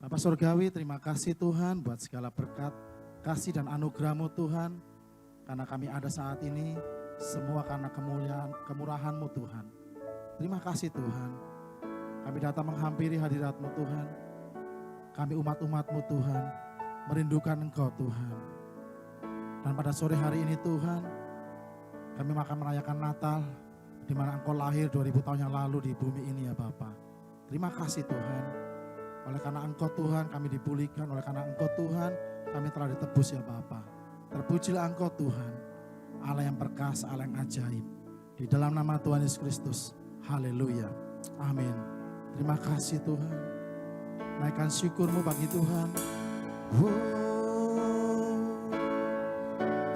Bapa Surgawi, terima kasih Tuhan buat segala berkat, kasih dan anugerah-Mu Tuhan. Karena kami ada saat ini, semua karena kemurahan-Mu Tuhan. Terima kasih Tuhan. Kami datang menghampiri hadirat-Mu Tuhan. Kami umat-umat-Mu Tuhan, merindukan Engkau Tuhan. Dan pada sore hari ini Tuhan, kami akan merayakan Natal, di mana Engkau lahir 2000 tahun yang lalu di bumi ini ya Bapa. Terima kasih Tuhan. Oleh karena Engkau Tuhan kami dipulihkan, oleh karena Engkau Tuhan kami telah ditebus ya Bapa. Terpujilah Engkau Tuhan, Allah yang perkasa, Allah yang ajaib. Di dalam nama Tuhan Yesus Kristus, haleluya, amin. Terima kasih Tuhan. Naikkan syukur-Mu bagi Tuhan.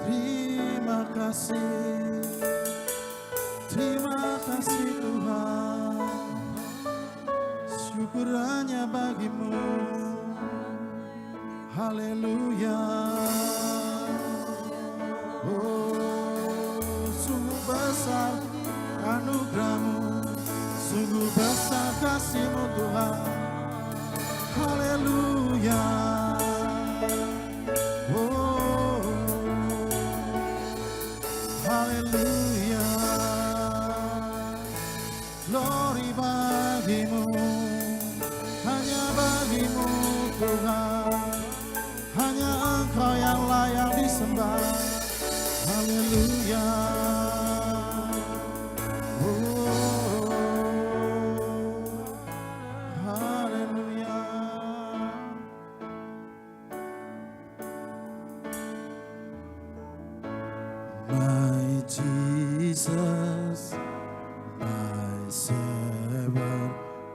Terima kasih Tuhan. Syukur hanya bagi-Mu. Haleluya. Sungguh besar anugerah-Mu, sungguh besar kasih-Mu Tuhan. Haleluya. Haleluya. Glory bagi-Mu, hanya bagi-Mu Tuhan. Hanya Engkau yang layak disembah. Haleluya. Haleluya. My Jesus, my Savior,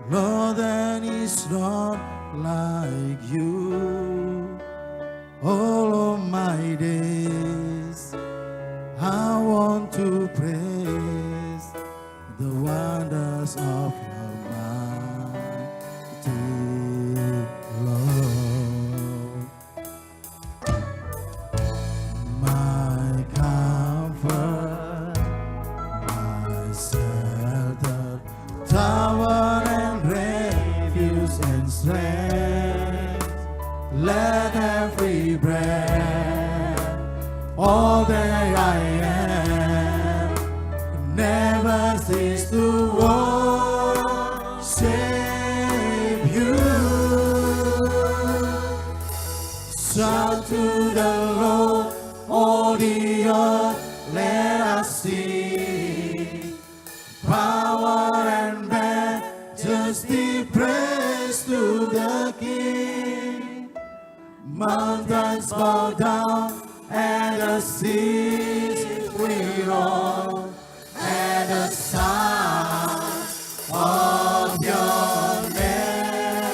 Lord, there is none like You. All of my days, I want to praise the wonders of Your mighty love. My comfort, my shelter, tower and refuge and strength. Let every breath, all that I am, never cease to worship You. Shout to the Lord, all the earth, let us sing. Power and majesty, praise to the King. Mountains bow down and the seas will roar at the sound of Your name.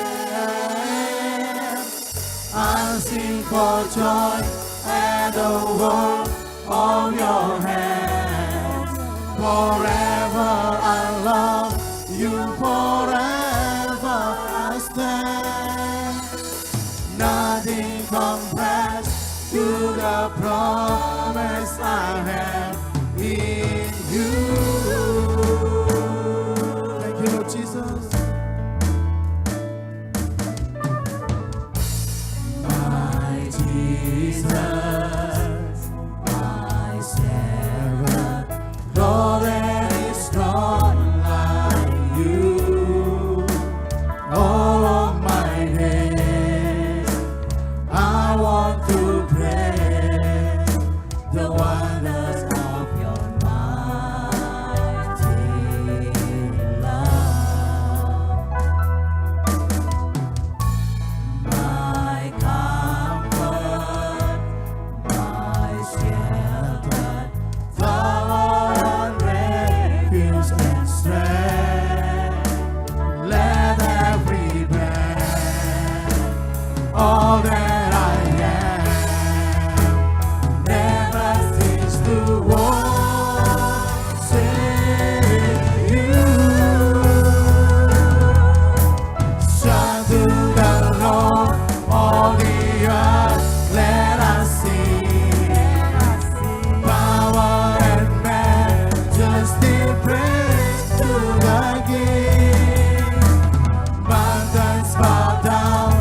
I'll sing for joy at the work of Your hands. Forever I love You, forever I stand. Nothing compares to the promise I have in You. Thank You, Lord Jesus. My Jesus, my Savior, Lord, there is none like You. All of my days, I want to praise the wonders of Your mighty love. My comfort, my shelter, tower and refuge and strength. Let every breath, all that I am, never cease to worship You. Shout to the Lord, all the earth, let us sing. Power and majesty, praise to the King. Mountains bow down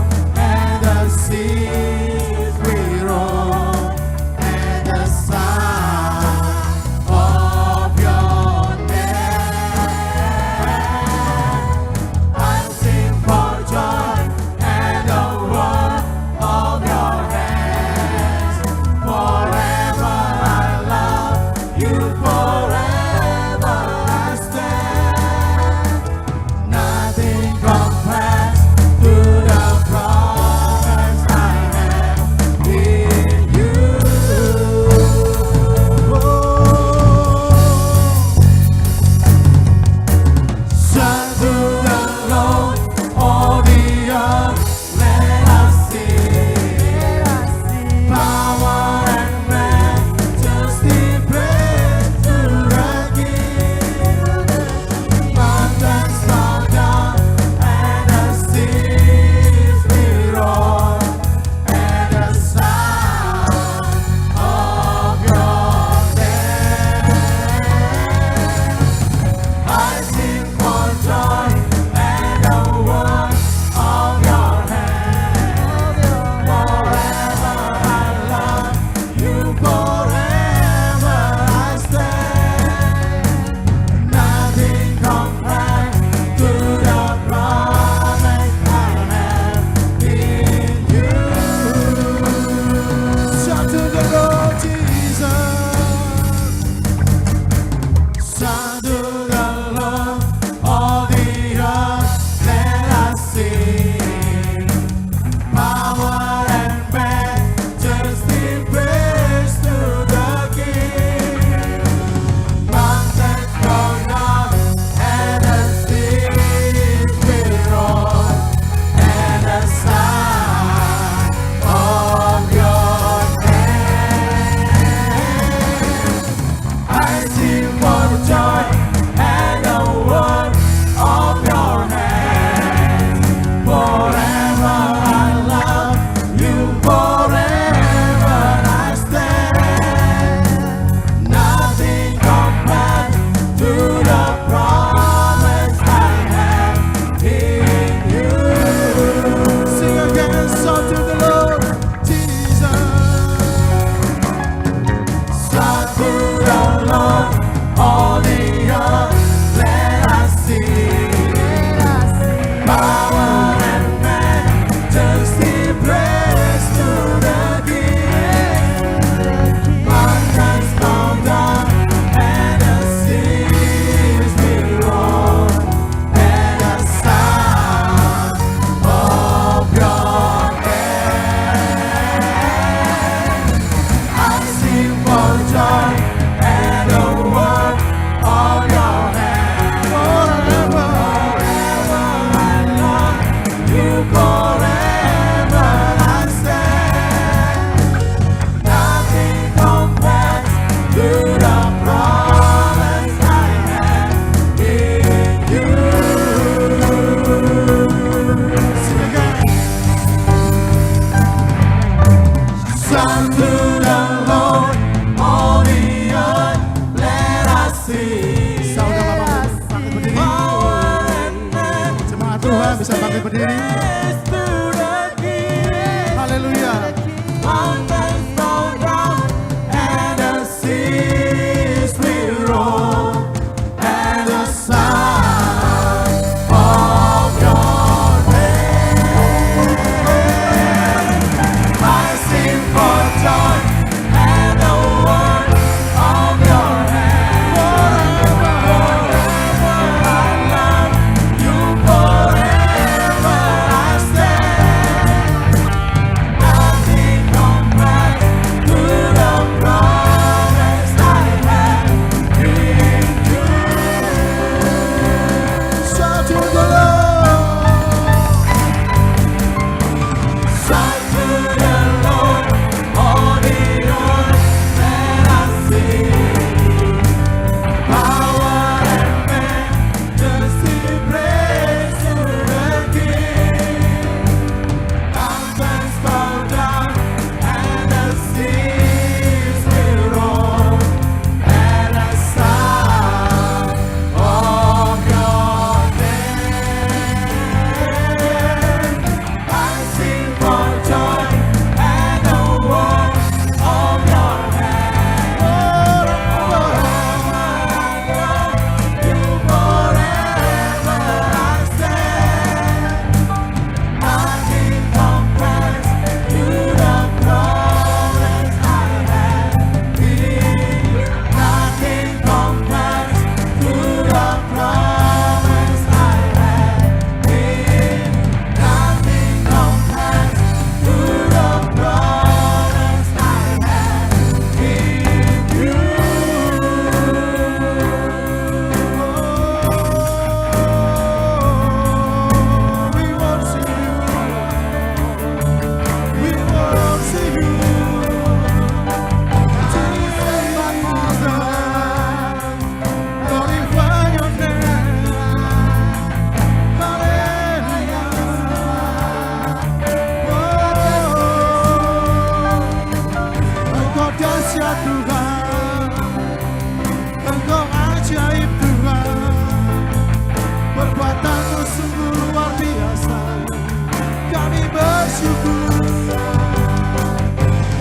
kami bersyukur.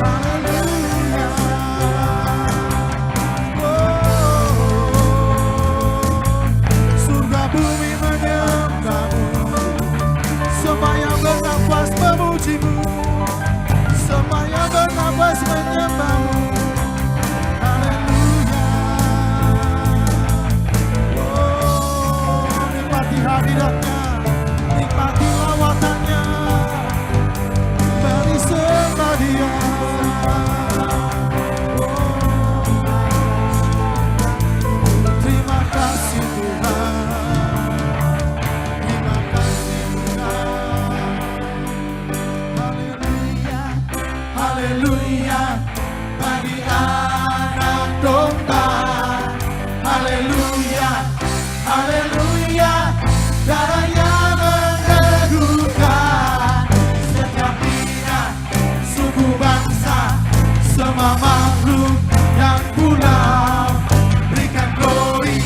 Haleluya. Surga bumi menyembahmu, semua yang bernafas memujimu, semua yang bernafas menyembahmu. Haleluya. Nikmati hadiratnya, nikmati lawatannya, beri sembah Dia. Terima kasih Tuhan, terima kasih Tuhan. Haleluya, haleluya, bagi anak domba. Haleluya, haleluya, darahnya meneguhkan setiap bina, suku bangsa, semua makhluk yang pulau. Berikan glory,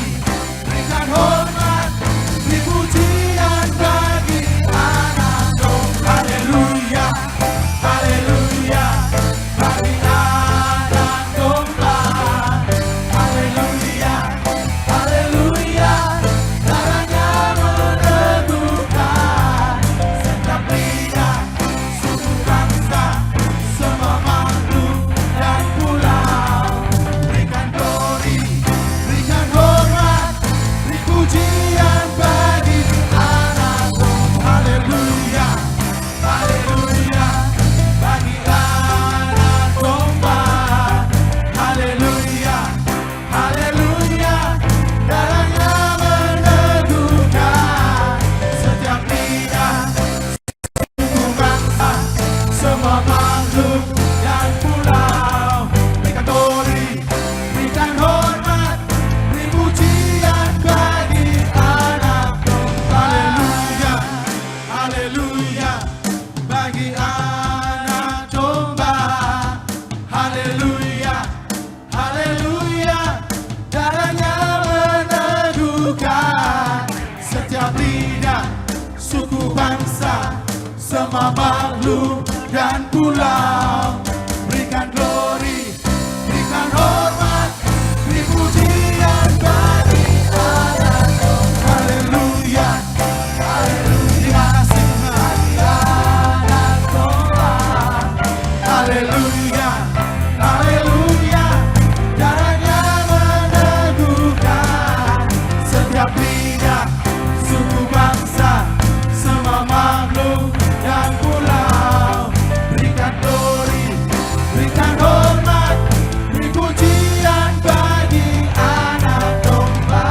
berikan hormat, beri pujian bagi anak domba. Haleluya, haleluya, bagi anak domba. Haleluya, haleluya, darahnya meneguhkan setiap lidah, suku bangsa, semua makhluk dan pulau. Berikan glory, berikan hormat, beri pujian bagi anak domba. Haleluya, haleluya, bagi anak domba. Haleluya, haleluya, darahnya meneguhkan setiap lidah, suku bangsa, semua makhluk dan pulau. Berikan glory, berikan hormat, beri pujian bagi anak domba. Haleluya, haleluya, bagi anak domba. Haleluya, haleluya, darahnya meneguhkan setiap lidah, suku bangsa, semua makhluk dan pulau. Berikan glory, berikan hormat, beri pujian bagi anak domba. Haleluya, haleluya, terima kasih Tuhan. Anak domba. Haleluya, haleluya, darahnya meneguhkan setiap lidah, suku bangsa, semua makhluk dan pulau. Berikan glory, berikan hormat, beri pujian bagi anak domba.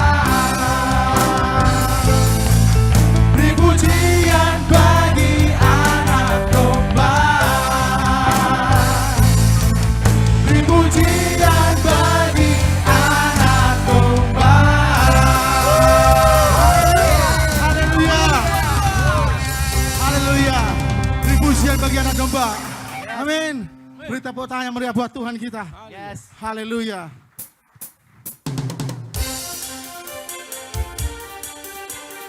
Beri pujian bagi anak domba. Beri pujian bagi anak domba. Haleluya, haleluya, beri pujian bagi anak domba. Amin. Beri tepuk tangan yang meriah buat Tuhan kita. Yes. Haleluya.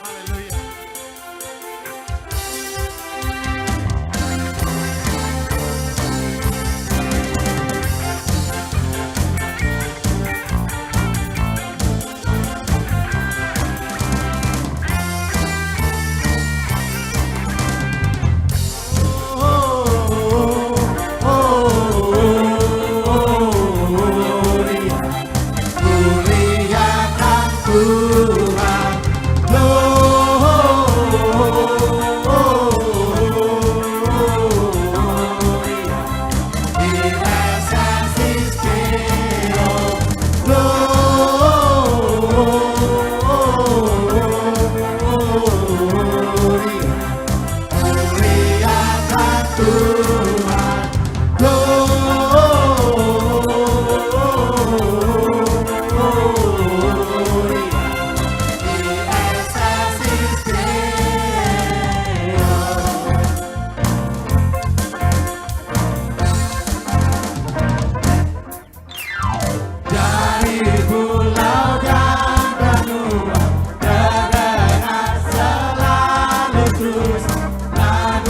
Haleluya. Oh, oh, oh, oh, oh, oh, oh, oh.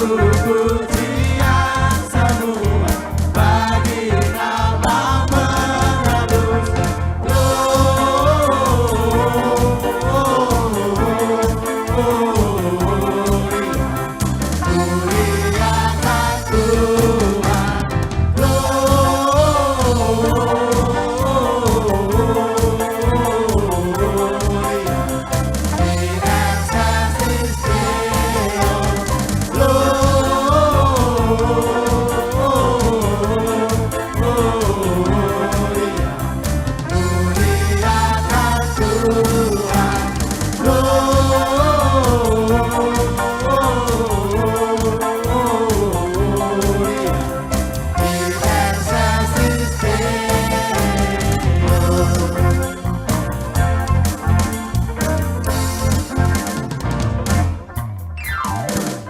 pujian semua bagi nama penebus. Muliakan Tuhan,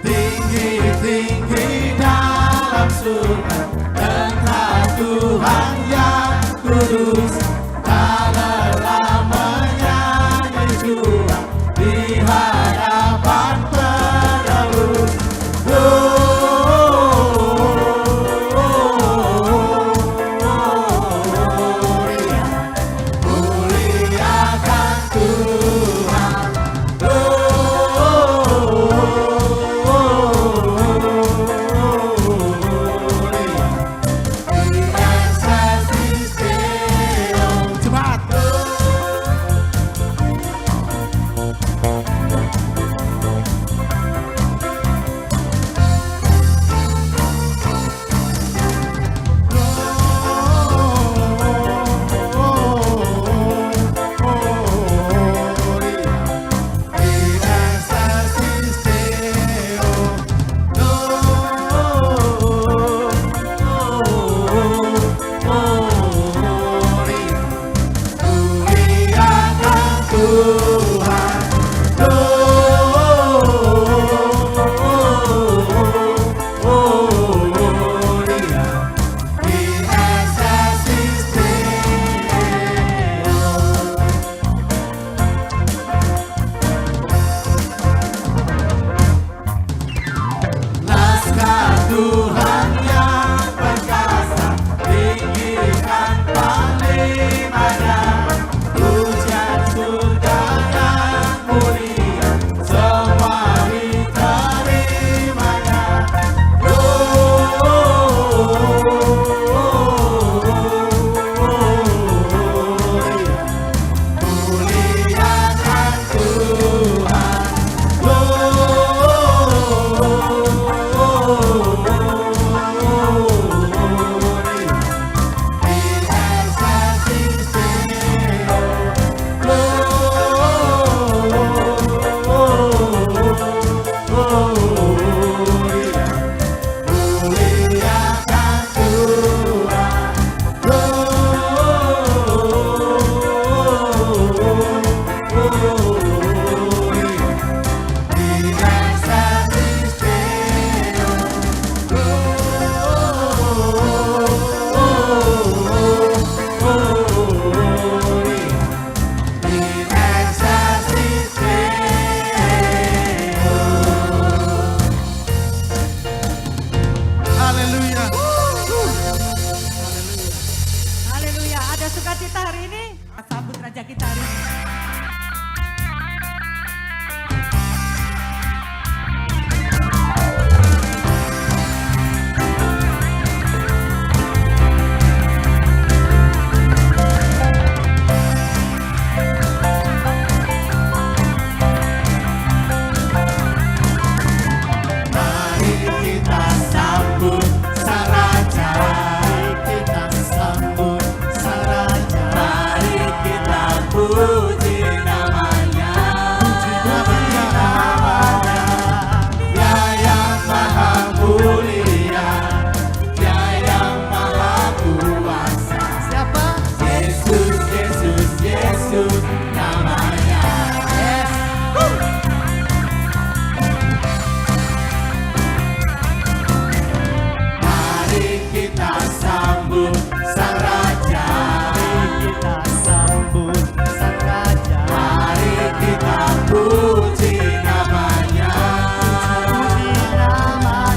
tinggi-tinggi dalam surga, Engkau Tuhan yang kudus, tak lelah menyanyi jua di hadapan penebus. Muliakan Tuhan, Tuhan yang perkasa, tinggikan panglimanya, pujian surga yang mulia, semua diterimanya. Muliakan Tuhan, Haleluya. Ada sukacita hari ini? Sambut raja kita hari ini. Mari kita sambut Sang Raja, kita sambut Sang Raja. Mari kita puji namanya, Dia yang maha mulia, Dia yang maha kuasa. Siapa? Yesus, Yesus, Yesus namanya. Yes. Mari kita sambut Sang Raja, kita sambut Sang Raja. Mari kita puji namanya, puji namanya.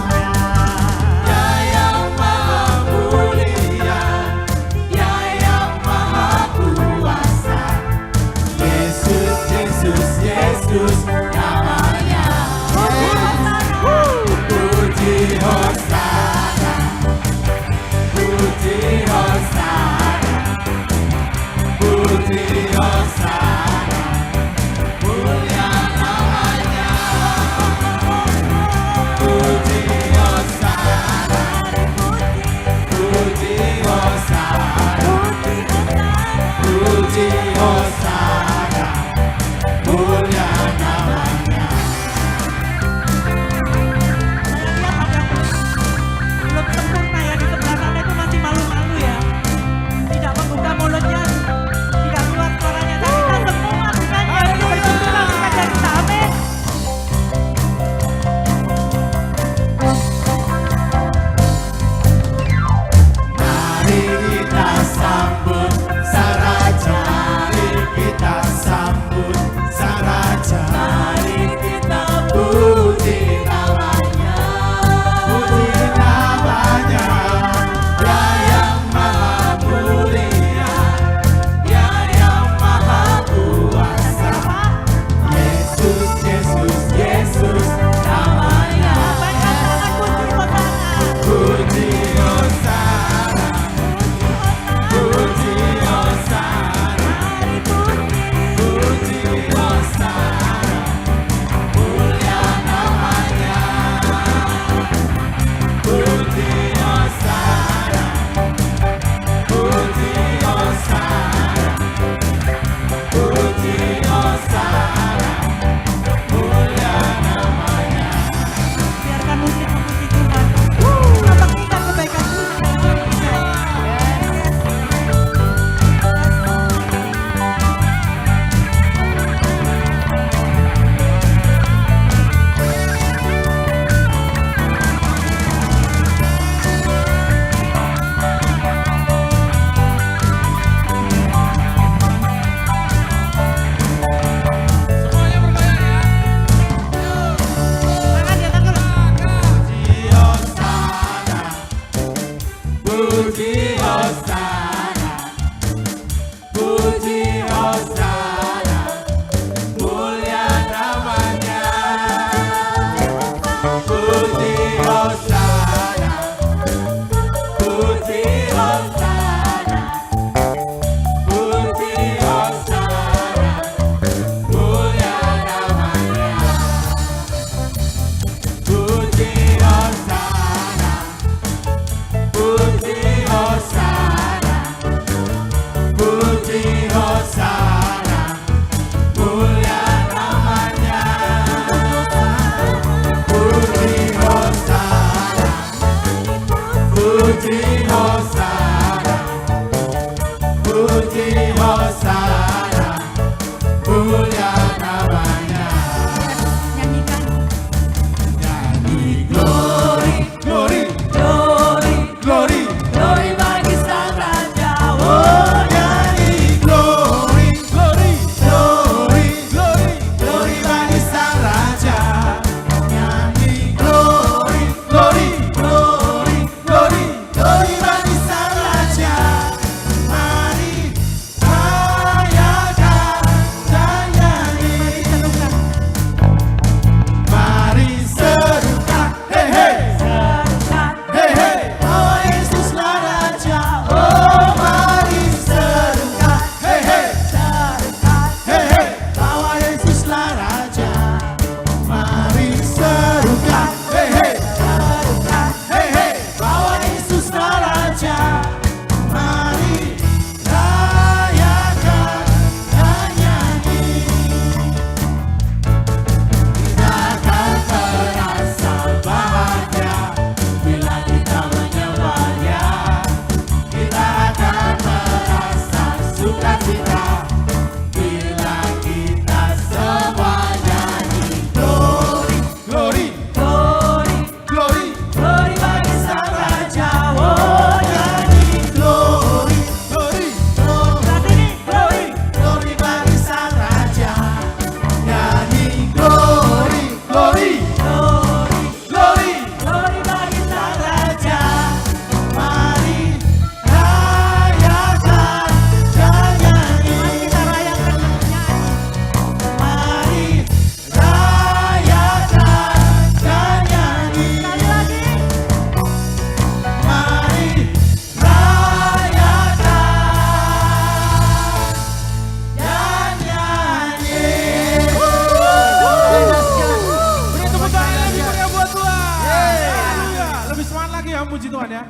Kita puji Tuhan ya.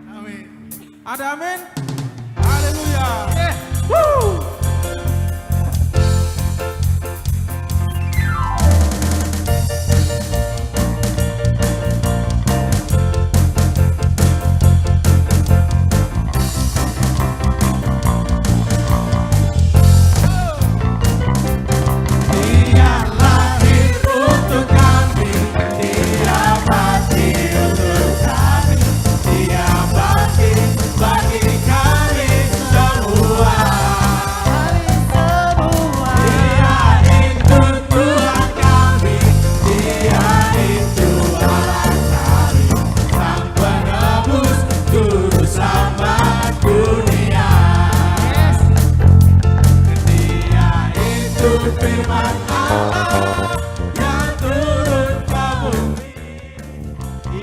Amin. Ada amin? Haleluya. Dia lahir untuk kami, Dia mati untuk kami, Dia bagi kami semua. Dia itu Tuhan kami, Dia itu Allah kami, Sang Penebus Juru Selamat dunia. Dia itu firman Allah yang turun ke bumi,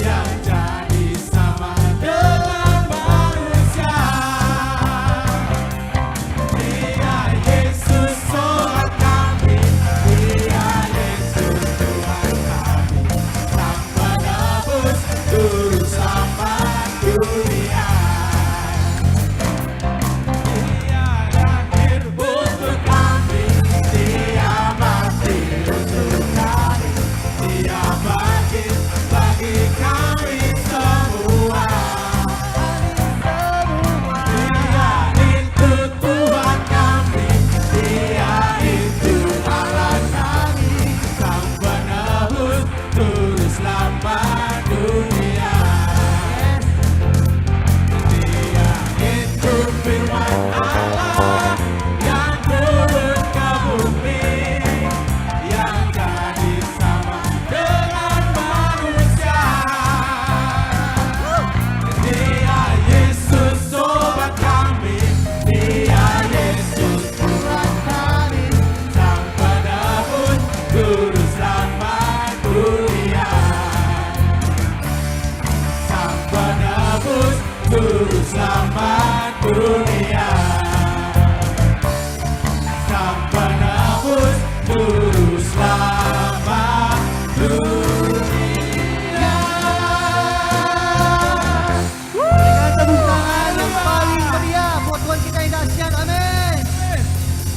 yang jadi sama dengan manusia. Dia Yesus Tuhan kami, Dia Yesus Tuhan kami, Sang Penebus Juru Selamat dunia. Dia lahir untuk kami, Dia mati untuk kami, Dia bagi kami semua. Dia itu Tuhan kami, Dia itu Allah kami, Sang Penebus Juru Selamat dunia. Dia itu firman Allah yang turun ke bumi, yang jadi sama dengan manusia. Dia Yesus sobat kami, Dia Yesus Tuhan kami, Sang Penebus Juru Selamat dunia. Sang Penebus Juru Selamat dunia. Sang Penebus Juru Selamat dunia. Dengan tepuk tangan yang paling meriah buat Tuhan kita yang dahsyat, amin.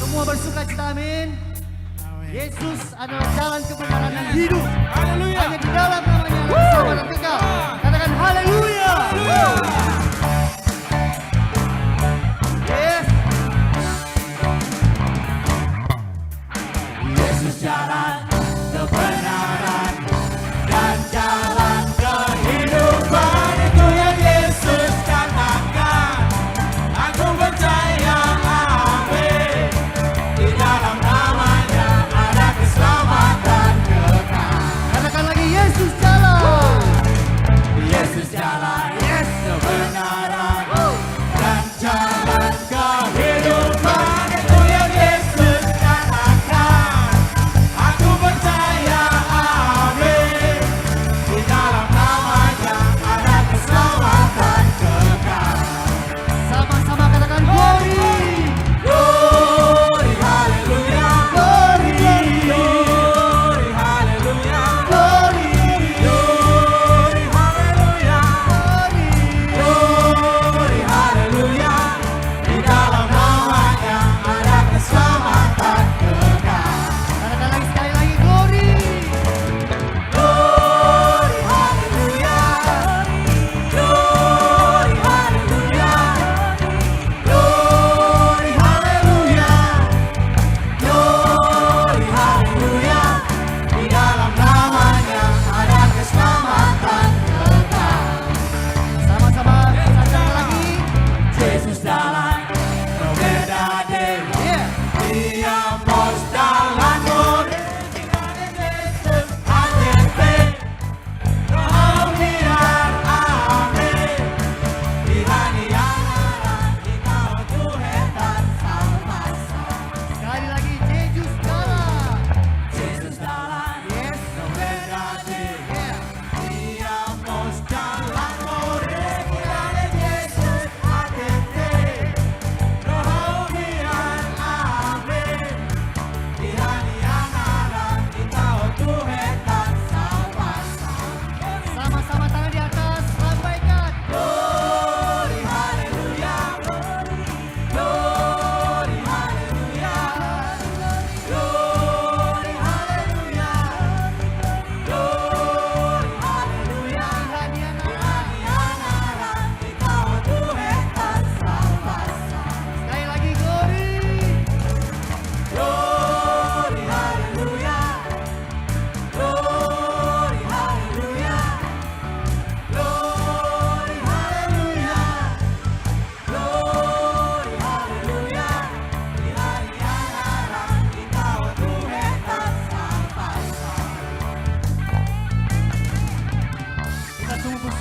Semua bersuka cita, amin. Yesus adalah jalan kebenaran dan hidup. Haleluya. Hanya di dalam namanya bersama dan kekal. Katakan haleluya. Yes. Yesus jalan kebenaran dan jalan kehidupan, itu yang Yesus katakan. Aku percaya, amin. Di dalam namanya ada keselamatan kekal. Katakan lagi Yesus jalan.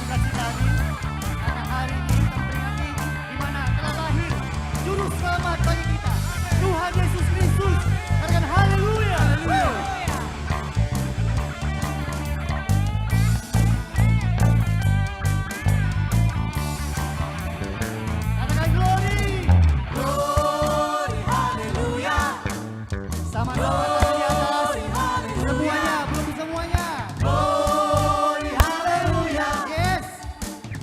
sukacita ini karena hari ini kita memperingati di mana telah lahir Juru Selamat bagi kita, Tuhan Yesus Kristus. Katakan haleluya. Katakan glory. Glory, haleluya. Sama-sama tangan di atas. Semuanya, belum semuanya. Glory, haleluya. Yes.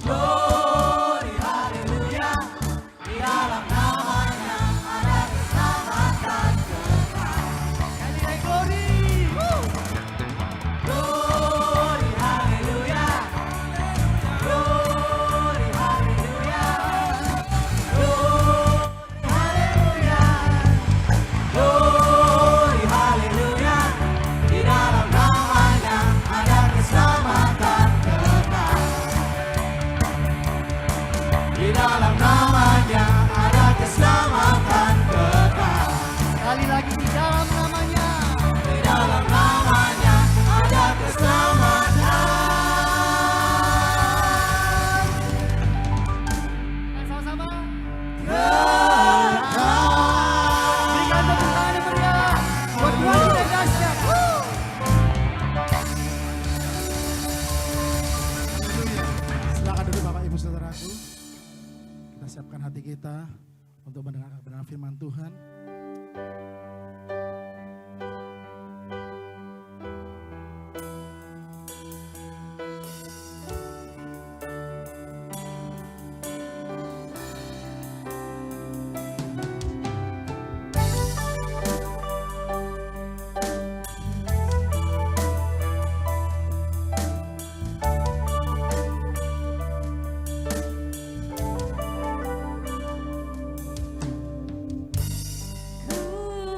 Glory, haleluya. Di dalam namanya ada keselamatan kekal. Kali lagi glory. Glory, haleluya. Glory, haleluya. Glory, haleluya. Glory, haleluya. Di dalam namanya ada keselamatan kekal. Di dalam namanya ada keselamatan kekal. Kali lagi di dalam namanya. Di dalam namanya ada keselamatan. Sama-sama. Kekal. Berikan tepuk tangan yang meriah buat Tuhan kita yang dahsyat. Silakan duduk Bapak Ibu Saudaraku. Kita siapkan hati kita untuk mendengar kebenaran firman Tuhan. Ku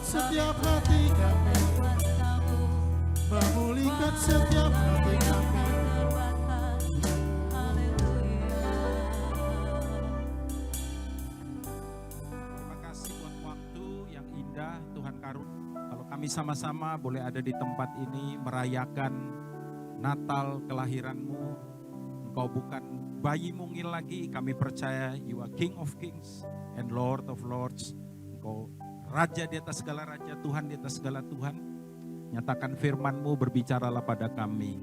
membuat setiap hati kami, memulihkan setiap hati kami. Terima kasih buat waktu yang indah Tuhan karuniakan. Kalau kami sama-sama boleh ada di tempat ini merayakan Natal kelahiran-Mu. Engkau bukan bayi mungil lagi, kami percaya You are King of Kings and Lord of Lords. Engkau Raja di atas segala Raja, Tuhan di atas segala Tuhan. Nyatakan firman-Mu, berbicaralah pada kami.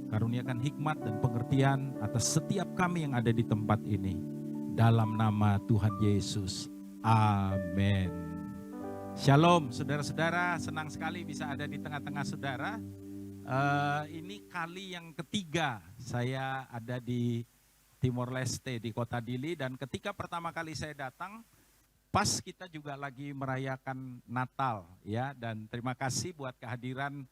Karuniakan hikmat dan pengertian atas setiap kami yang ada di tempat ini. Dalam nama Tuhan Yesus. Amin. Shalom saudara-saudara, senang sekali bisa ada di tengah-tengah saudara. Ini kali yang ketiga saya ada di Timor Leste, di kota Dili. Dan ketika pertama kali saya datang, pas kita juga lagi merayakan Natal, ya. Dan terima kasih buat kehadiran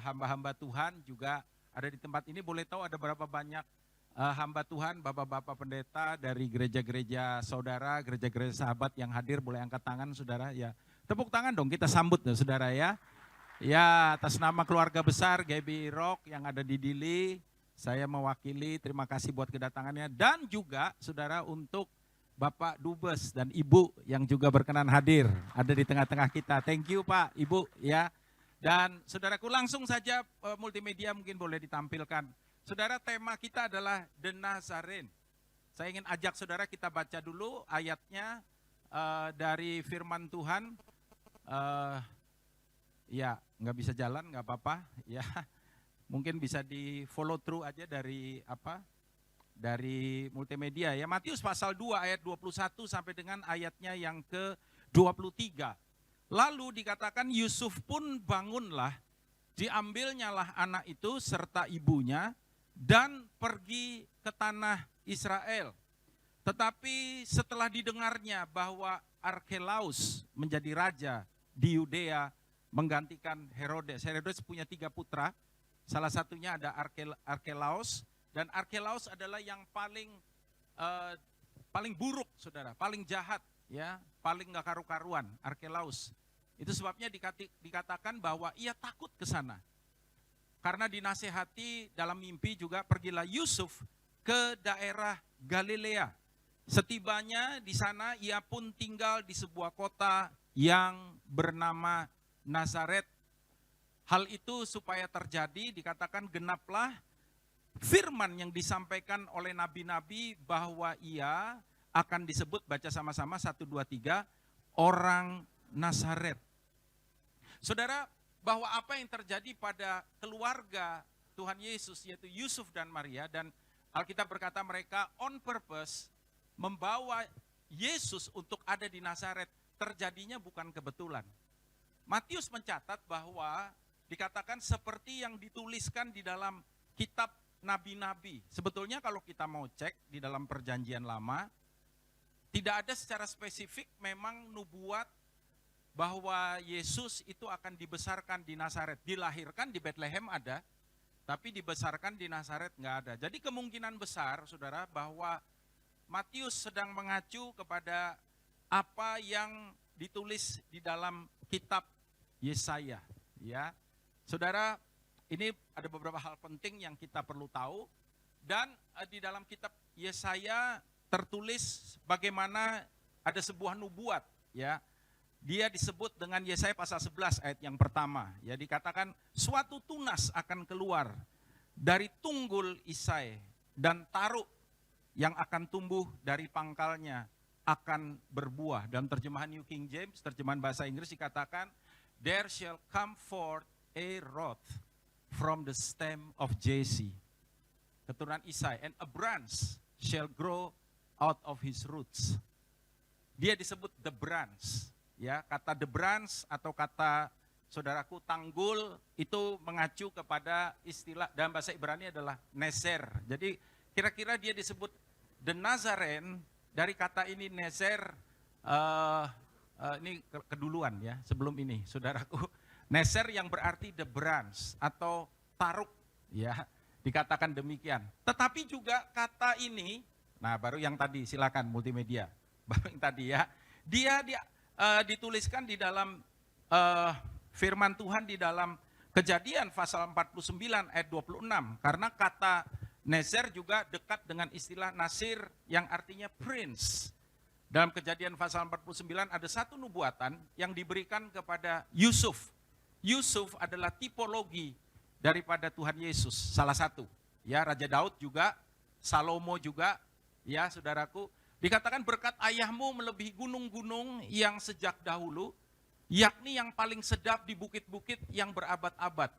hamba-hamba Tuhan juga ada di tempat ini. Boleh tahu ada berapa banyak hamba Tuhan, bapak-bapak pendeta dari gereja-gereja saudara, gereja-gereja sahabat yang hadir? Boleh angkat tangan saudara, ya. Tepuk tangan dong, kita sambut ya, saudara ya. Ya, atas nama keluarga besar Gaby Rock yang ada di Dili, saya mewakili terima kasih buat kedatangannya. Dan juga saudara untuk Bapak Dubes dan Ibu yang juga berkenan hadir, ada di tengah-tengah kita. Thank you Pak, Ibu ya. Dan saudaraku langsung saja multimedia mungkin boleh ditampilkan. Saudara, tema kita adalah The Nazarene. Saya ingin ajak saudara kita baca dulu ayatnya dari firman Tuhan. Ya, nggak bisa jalan, nggak apa-apa. Ya, mungkin bisa di follow through aja dari dari multimedia ya. Matius pasal 2 ayat 21 sampai dengan ayatnya yang ke-23. Lalu dikatakan Yusuf pun bangunlah, diambilnyalah anak itu serta ibunya dan pergi ke tanah Israel. Tetapi setelah didengarnya bahwa Arkelaus menjadi raja di Yudea menggantikan Herodes. Herodes punya 3 putra, salah satunya ada Arkelaus. Dan Arkelaus adalah yang paling buruk saudara, paling jahat ya, paling gak karu-karuan, Arkelaus. Itu sebabnya dikatakan bahwa ia takut ke sana. Karena dinasehati dalam mimpi juga, pergilah Yusuf ke daerah Galilea. Setibanya di sana ia pun tinggal di sebuah kota yang bernama Nazaret. Hal itu supaya terjadi, dikatakan genaplah firman yang disampaikan oleh nabi-nabi bahwa ia akan disebut, baca sama-sama 1, 2, 3, orang Nazaret. Saudara, bahwa apa yang terjadi pada keluarga Tuhan Yesus yaitu Yusuf dan Maria, dan Alkitab berkata mereka on purpose membawa Yesus untuk ada di Nazaret, terjadinya bukan kebetulan. Matius mencatat bahwa dikatakan seperti yang dituliskan di dalam kitab nabi-nabi. Sebetulnya kalau kita mau cek di dalam perjanjian lama, tidak ada secara spesifik memang nubuat bahwa Yesus itu akan dibesarkan di Nazaret. Dilahirkan di Bethlehem ada, tapi dibesarkan di Nazaret nggak ada. Jadi kemungkinan besar saudara bahwa Matius sedang mengacu kepada apa yang ditulis di dalam kitab Yesaya, ya. Saudara, ini ada beberapa hal penting yang kita perlu tahu, dan di dalam kitab Yesaya tertulis bagaimana ada sebuah nubuat, ya. Dia disebut dengan Yesaya pasal 11 ayat yang pertama, ya, dikatakan suatu tunas akan keluar dari tunggul Isai dan taruk yang akan tumbuh dari pangkalnya akan berbuah. Dalam terjemahan New King James, terjemahan bahasa Inggris dikatakan, there shall come forth a rod from the stem of Jesse, keturunan Isai, and a branch shall grow out of his roots. Dia disebut the branch, ya. Kata the branch atau kata saudaraku tanggul itu mengacu kepada istilah dalam bahasa Ibrani adalah nezer. Jadi kira-kira dia disebut the Nazarene dari kata ini nezer. Ini keduluan ya, sebelum ini saudaraku. Nezer yang berarti the branch atau taruk, ya, dikatakan demikian. Tetapi juga kata ini, nah baru yang tadi silakan multimedia, baru yang tadi ya, dia dituliskan di dalam firman Tuhan di dalam Kejadian pasal 49 ayat 26. Karena kata Nezer juga dekat dengan istilah Nasir yang artinya prince. Dalam Kejadian pasal 49 ada satu nubuatan yang diberikan kepada Yusuf. Yusuf adalah tipologi daripada Tuhan Yesus, salah satu. Ya, Raja Daud juga, Salomo juga, ya saudaraku. Dikatakan berkat ayahmu melebihi gunung-gunung yang sejak dahulu, yakni yang paling sedap di bukit-bukit yang berabad-abad.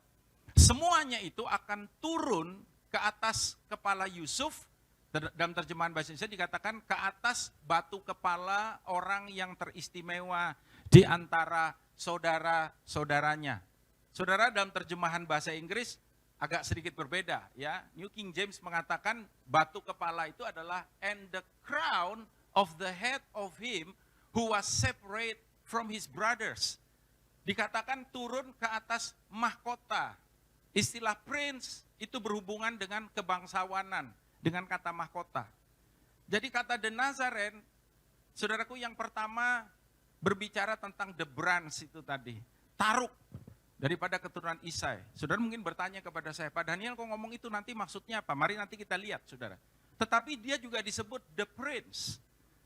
Semuanya itu akan turun ke atas kepala Yusuf. Dalam terjemahan bahasa Indonesia dikatakan ke atas batu kepala orang yang teristimewa di antara saudara-saudaranya. Saudara, dalam terjemahan bahasa Inggris agak sedikit berbeda ya. New King James mengatakan batu kepala itu adalah and the crown of the head of him who was separate from his brothers. Dikatakan turun ke atas mahkota. Istilah prince itu berhubungan dengan kebangsawanan, dengan kata mahkota. Jadi kata The Nazarene, saudaraku, yang pertama berbicara tentang the branch itu tadi. Taruk daripada keturunan Isai. Saudara mungkin bertanya kepada saya, Pak Daniel kok ngomong itu nanti maksudnya apa? Mari nanti kita lihat, saudara. Tetapi dia juga disebut the prince.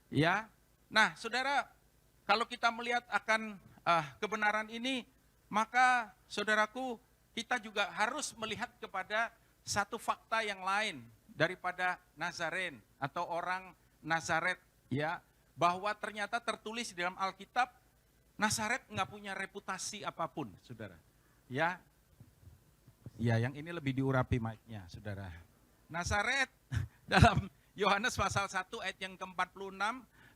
Ya. Nah, saudara, kalau kita melihat akan kebenaran ini, maka saudaraku, kita juga harus melihat kepada satu fakta yang lain daripada Nazaren atau orang Nazaret, ya, bahwa ternyata tertulis di dalam Alkitab Nazaret nggak punya reputasi apapun, saudara. Ya, yang ini lebih diurapi mic-nya, saudara. Nazaret dalam Yohanes pasal 1 ayat yang ke-46,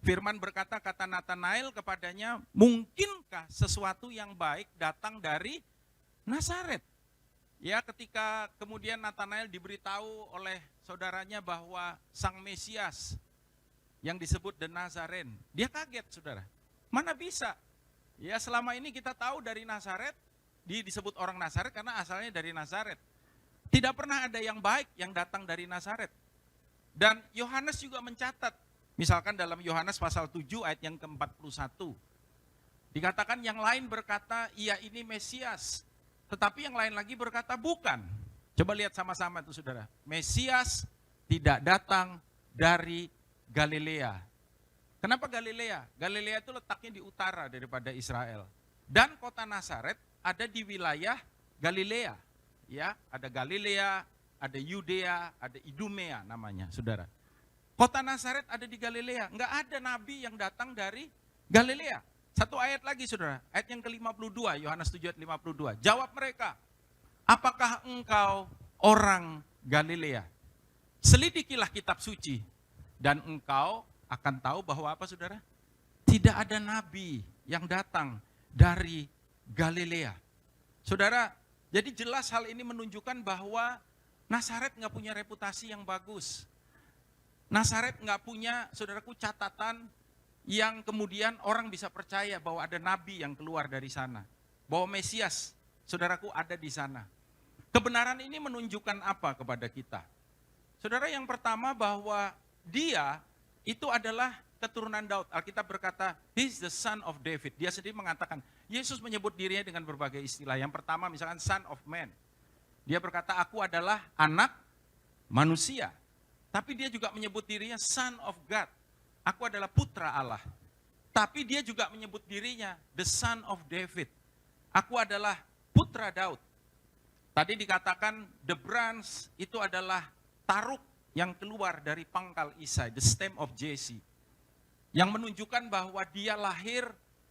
firman berkata, kata Nathanael kepadanya, mungkinkah sesuatu yang baik datang dari Nazaret? Ya, ketika kemudian Nathanael diberitahu oleh saudaranya bahwa sang Mesias yang disebut The Nazarene, dia kaget, saudara. Mana bisa? Ya, selama ini kita tahu dari Nazaret, disebut orang Nazaret karena asalnya dari Nazaret. Tidak pernah ada yang baik yang datang dari Nazaret. Dan Yohanes juga mencatat, misalkan dalam Yohanes pasal 7 ayat yang ke-41, dikatakan yang lain berkata, ia ini Mesias. Tetapi yang lain lagi berkata, bukan. Coba lihat sama-sama itu, saudara. Mesias tidak datang dari Galilea. Kenapa Galilea? Galilea itu letaknya di utara daripada Israel. Dan kota Nazaret ada di wilayah Galilea. Ya, ada Galilea, ada Yudea, ada Idumea namanya, saudara. Kota Nazaret ada di Galilea. Enggak ada nabi yang datang dari Galilea. Satu ayat lagi, saudara. Ayat yang ke-52, Yohanes 7 ayat 52. Jawab mereka, apakah engkau orang Galilea? Selidikilah kitab suci, dan engkau akan tahu bahwa apa, saudara? Tidak ada nabi yang datang dari Galilea. Saudara, jadi jelas hal ini menunjukkan bahwa Nazaret nggak punya reputasi yang bagus. Nazaret nggak punya, saudaraku, catatan yang kemudian orang bisa percaya bahwa ada nabi yang keluar dari sana. Bahwa Mesias, saudaraku, ada di sana. Kebenaran ini menunjukkan apa kepada kita? Saudara, yang pertama bahwa dia itu adalah keturunan Daud. Alkitab berkata, he's the son of David. Dia sendiri mengatakan, Yesus menyebut dirinya dengan berbagai istilah. Yang pertama misalkan son of man. Dia berkata, aku adalah anak manusia. Tapi dia juga menyebut dirinya son of God. Aku adalah putra Allah. Tapi dia juga menyebut dirinya the son of David. Aku adalah putra Daud. Tadi dikatakan the branch itu adalah taruk yang keluar dari pangkal Isai, the stem of Jesse. Yang menunjukkan bahwa dia lahir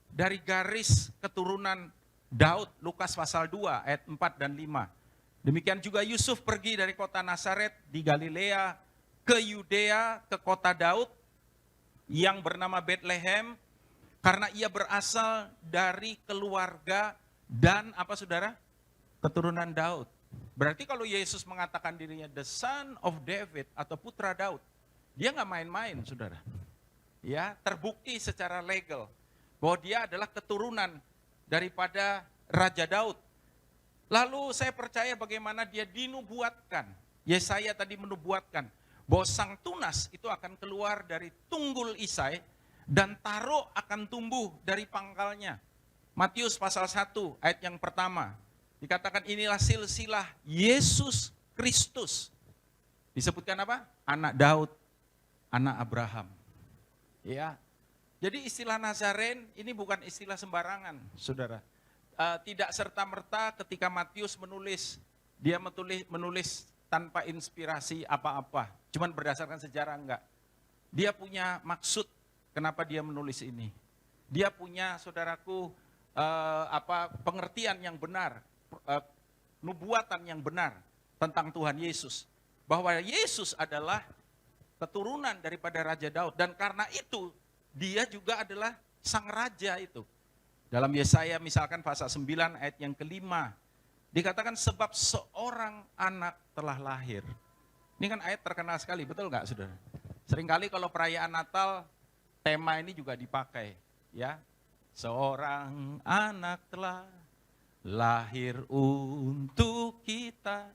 dari garis keturunan Daud, Lukas pasal 2 ayat 4 dan 5. Demikian juga Yusuf pergi dari kota Nazaret di Galilea ke Yudea, ke kota Daud, yang bernama Bethlehem, karena ia berasal dari keluarga dan apa, saudara? Keturunan Daud. Berarti kalau Yesus mengatakan dirinya the son of David atau putra Daud, dia nggak main-main, saudara. Ya, terbukti secara legal bahwa dia adalah keturunan daripada Raja Daud. Lalu saya percaya bagaimana dia dinubuatkan. Yesaya tadi menubuatkan bahwa sang tunas itu akan keluar dari tunggul Isai dan taro akan tumbuh dari pangkalnya. Matius pasal 1 ayat yang pertama. Dikatakan inilah silsilah Yesus Kristus. Disebutkan apa? Anak Daud, anak Abraham. Ya. Jadi istilah Nazaren ini bukan istilah sembarangan, saudara. Tidak serta-merta ketika Matius menulis, dia menulis tanpa inspirasi apa-apa. Cuman berdasarkan sejarah enggak. Dia punya maksud kenapa dia menulis ini. Dia punya, saudaraku, pengertian yang benar, nubuatan yang benar tentang Tuhan Yesus. Bahwa Yesus adalah keturunan daripada Raja Daud. Dan karena itu, dia juga adalah sang raja itu. Dalam Yesaya misalkan pasal 9 ayat yang kelima. Dikatakan sebab seorang anak telah lahir. Ini kan ayat terkenal sekali, betul nggak saudara? Seringkali kalau perayaan Natal, tema ini juga dipakai. Ya, seorang anak telah lahir untuk kita,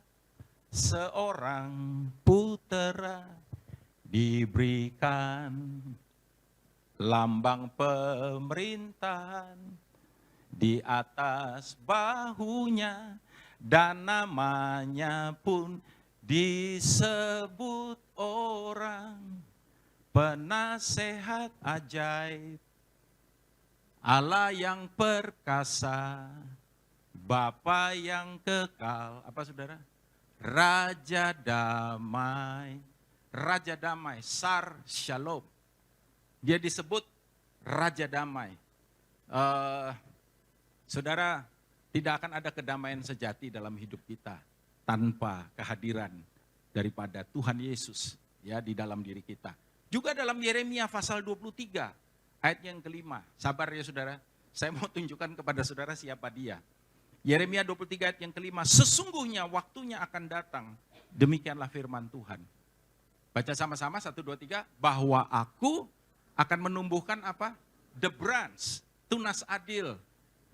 seorang putera diberikan, lambang pemerintahan di atas bahunya, dan namanya pun disebut orang penasehat ajaib, Allah yang perkasa, Bapa yang kekal, apa saudara? Raja damai, Raja damai, Sar Shalom. Dia disebut Raja damai. Saudara, tidak akan ada kedamaian sejati dalam hidup kita tanpa kehadiran daripada Tuhan Yesus ya di dalam diri kita. Juga dalam Yeremia pasal 23 ayat yang kelima. Sabar ya saudara, saya mau tunjukkan kepada saudara siapa dia. Yeremia 23 ayat yang kelima, sesungguhnya waktunya akan datang, demikianlah firman Tuhan. Baca sama-sama 1, 2, 3, bahwa aku akan menumbuhkan apa? The branch, tunas adil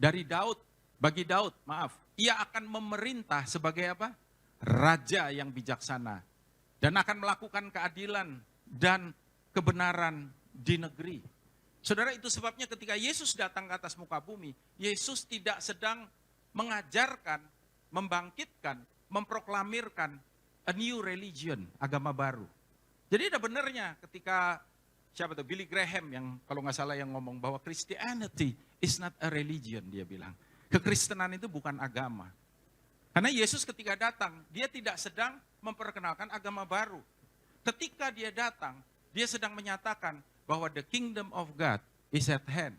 dari Daud, bagi Daud, maaf. Ia akan memerintah sebagai apa? Raja yang bijaksana. Dan akan melakukan keadilan dan kebenaran di negeri. Saudara, itu sebabnya ketika Yesus datang ke atas muka bumi, Yesus tidak sedang mengajarkan, membangkitkan, memproklamirkan a new religion, agama baru. Jadi ada benarnya ketika siapa tuh Billy Graham yang kalau nggak salah yang ngomong bahwa Christianity is not a religion, dia bilang. Kekristenan itu bukan agama. Karena Yesus ketika datang, dia tidak sedang memperkenalkan agama baru. Ketika dia datang, dia sedang menyatakan bahwa the kingdom of God is at hand.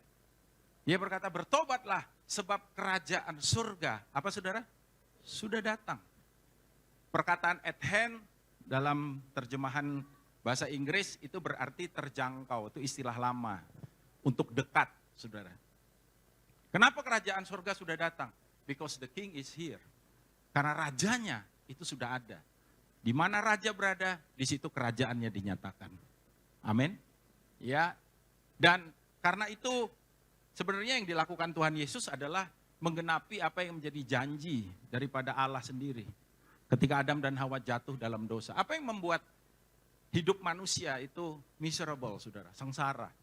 Dia berkata, bertobatlah sebab kerajaan surga, apa saudara? Sudah datang. Perkataan at hand dalam terjemahan bahasa Inggris itu berarti terjangkau, itu istilah lama. Untuk dekat, saudara. Kenapa kerajaan surga sudah datang? Because the king is here. Karena rajanya itu sudah ada. Di mana raja berada, di situ kerajaannya dinyatakan. Amin. Ya. Dan karena itu sebenarnya yang dilakukan Tuhan Yesus adalah menggenapi apa yang menjadi janji daripada Allah sendiri. Ketika Adam dan Hawa jatuh dalam dosa. Apa yang membuat hidup manusia itu miserable, saudara, sengsara.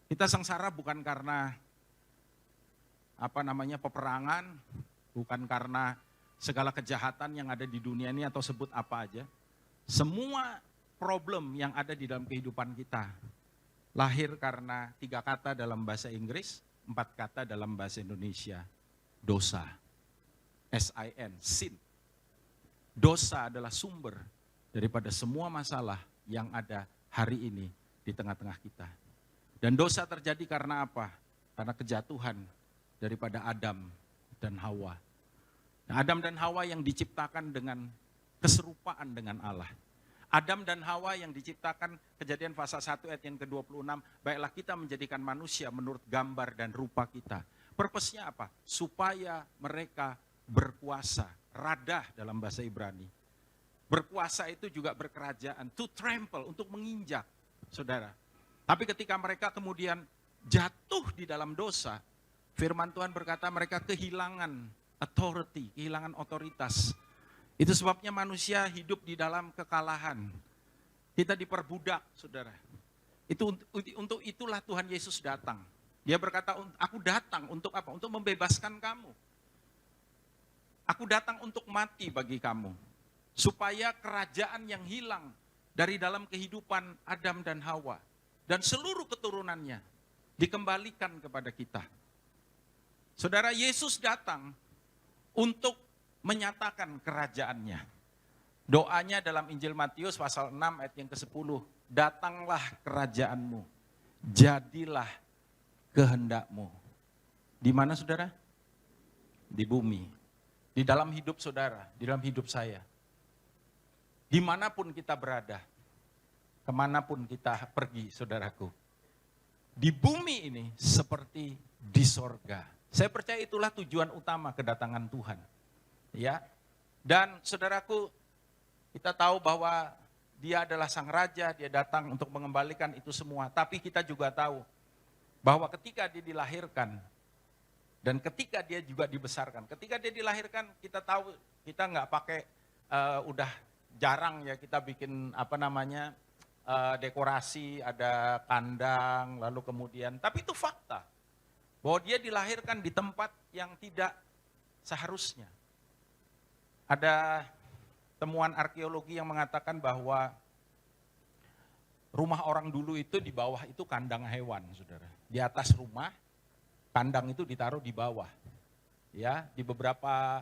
Kita sengsara bukan karena peperangan, bukan karena segala kejahatan yang ada di dunia ini atau sebut apa aja. Semua problem yang ada di dalam kehidupan kita lahir karena 3 kata dalam bahasa Inggris, 4 kata dalam bahasa Indonesia. Dosa. S-I-N, sin. Dosa adalah sumber daripada semua masalah yang ada hari ini di tengah-tengah kita. Dan dosa terjadi karena apa? Karena kejatuhan daripada Adam dan Hawa. Nah, Adam dan Hawa yang diciptakan dengan keserupaan dengan Allah. Adam dan Hawa yang diciptakan, Kejadian pasal 1 ayat yang ke-26, baiklah kita menjadikan manusia menurut gambar dan rupa kita. Purpose-nya apa? Supaya mereka berkuasa, radah dalam bahasa Ibrani. Berkuasa itu juga berkerajaan, to trample, untuk menginjak, saudara. Tapi ketika mereka kemudian jatuh di dalam dosa, firman Tuhan berkata mereka kehilangan authority, kehilangan otoritas. Itu sebabnya manusia hidup di dalam kekalahan. Kita diperbudak, saudara. Untuk itulah Tuhan Yesus datang. Dia berkata, aku datang untuk apa? Untuk membebaskan kamu. Aku datang untuk mati bagi kamu. Supaya kerajaan yang hilang dari dalam kehidupan Adam dan Hawa dan seluruh keturunannya dikembalikan kepada kita. Saudara, Yesus datang untuk menyatakan kerajaannya. Doanya dalam Injil Matius pasal 6 ayat yang ke-10. Datanglah kerajaanmu, jadilah kehendakmu. Di mana saudara? Di bumi. Di dalam hidup saudara, di dalam hidup saya. Dimanapun kita berada, kemanapun kita pergi saudaraku. Di bumi ini seperti di sorga. Saya percaya itulah tujuan utama kedatangan Tuhan. Ya. Dan saudaraku, kita tahu bahwa Dia adalah sang raja, Dia datang untuk mengembalikan itu semua. Tapi kita juga tahu bahwa ketika Dia dilahirkan dan ketika Dia juga dibesarkan. Ketika Dia dilahirkan, kita tahu kita nggak pakai udah jarang ya kita bikin dekorasi, ada kandang, lalu kemudian. Tapi itu fakta bahwa Dia dilahirkan di tempat yang tidak seharusnya. Ada temuan arkeologi yang mengatakan bahwa rumah orang dulu itu di bawah itu kandang hewan, saudara. Di atas rumah, kandang itu ditaruh di bawah. Ya, di beberapa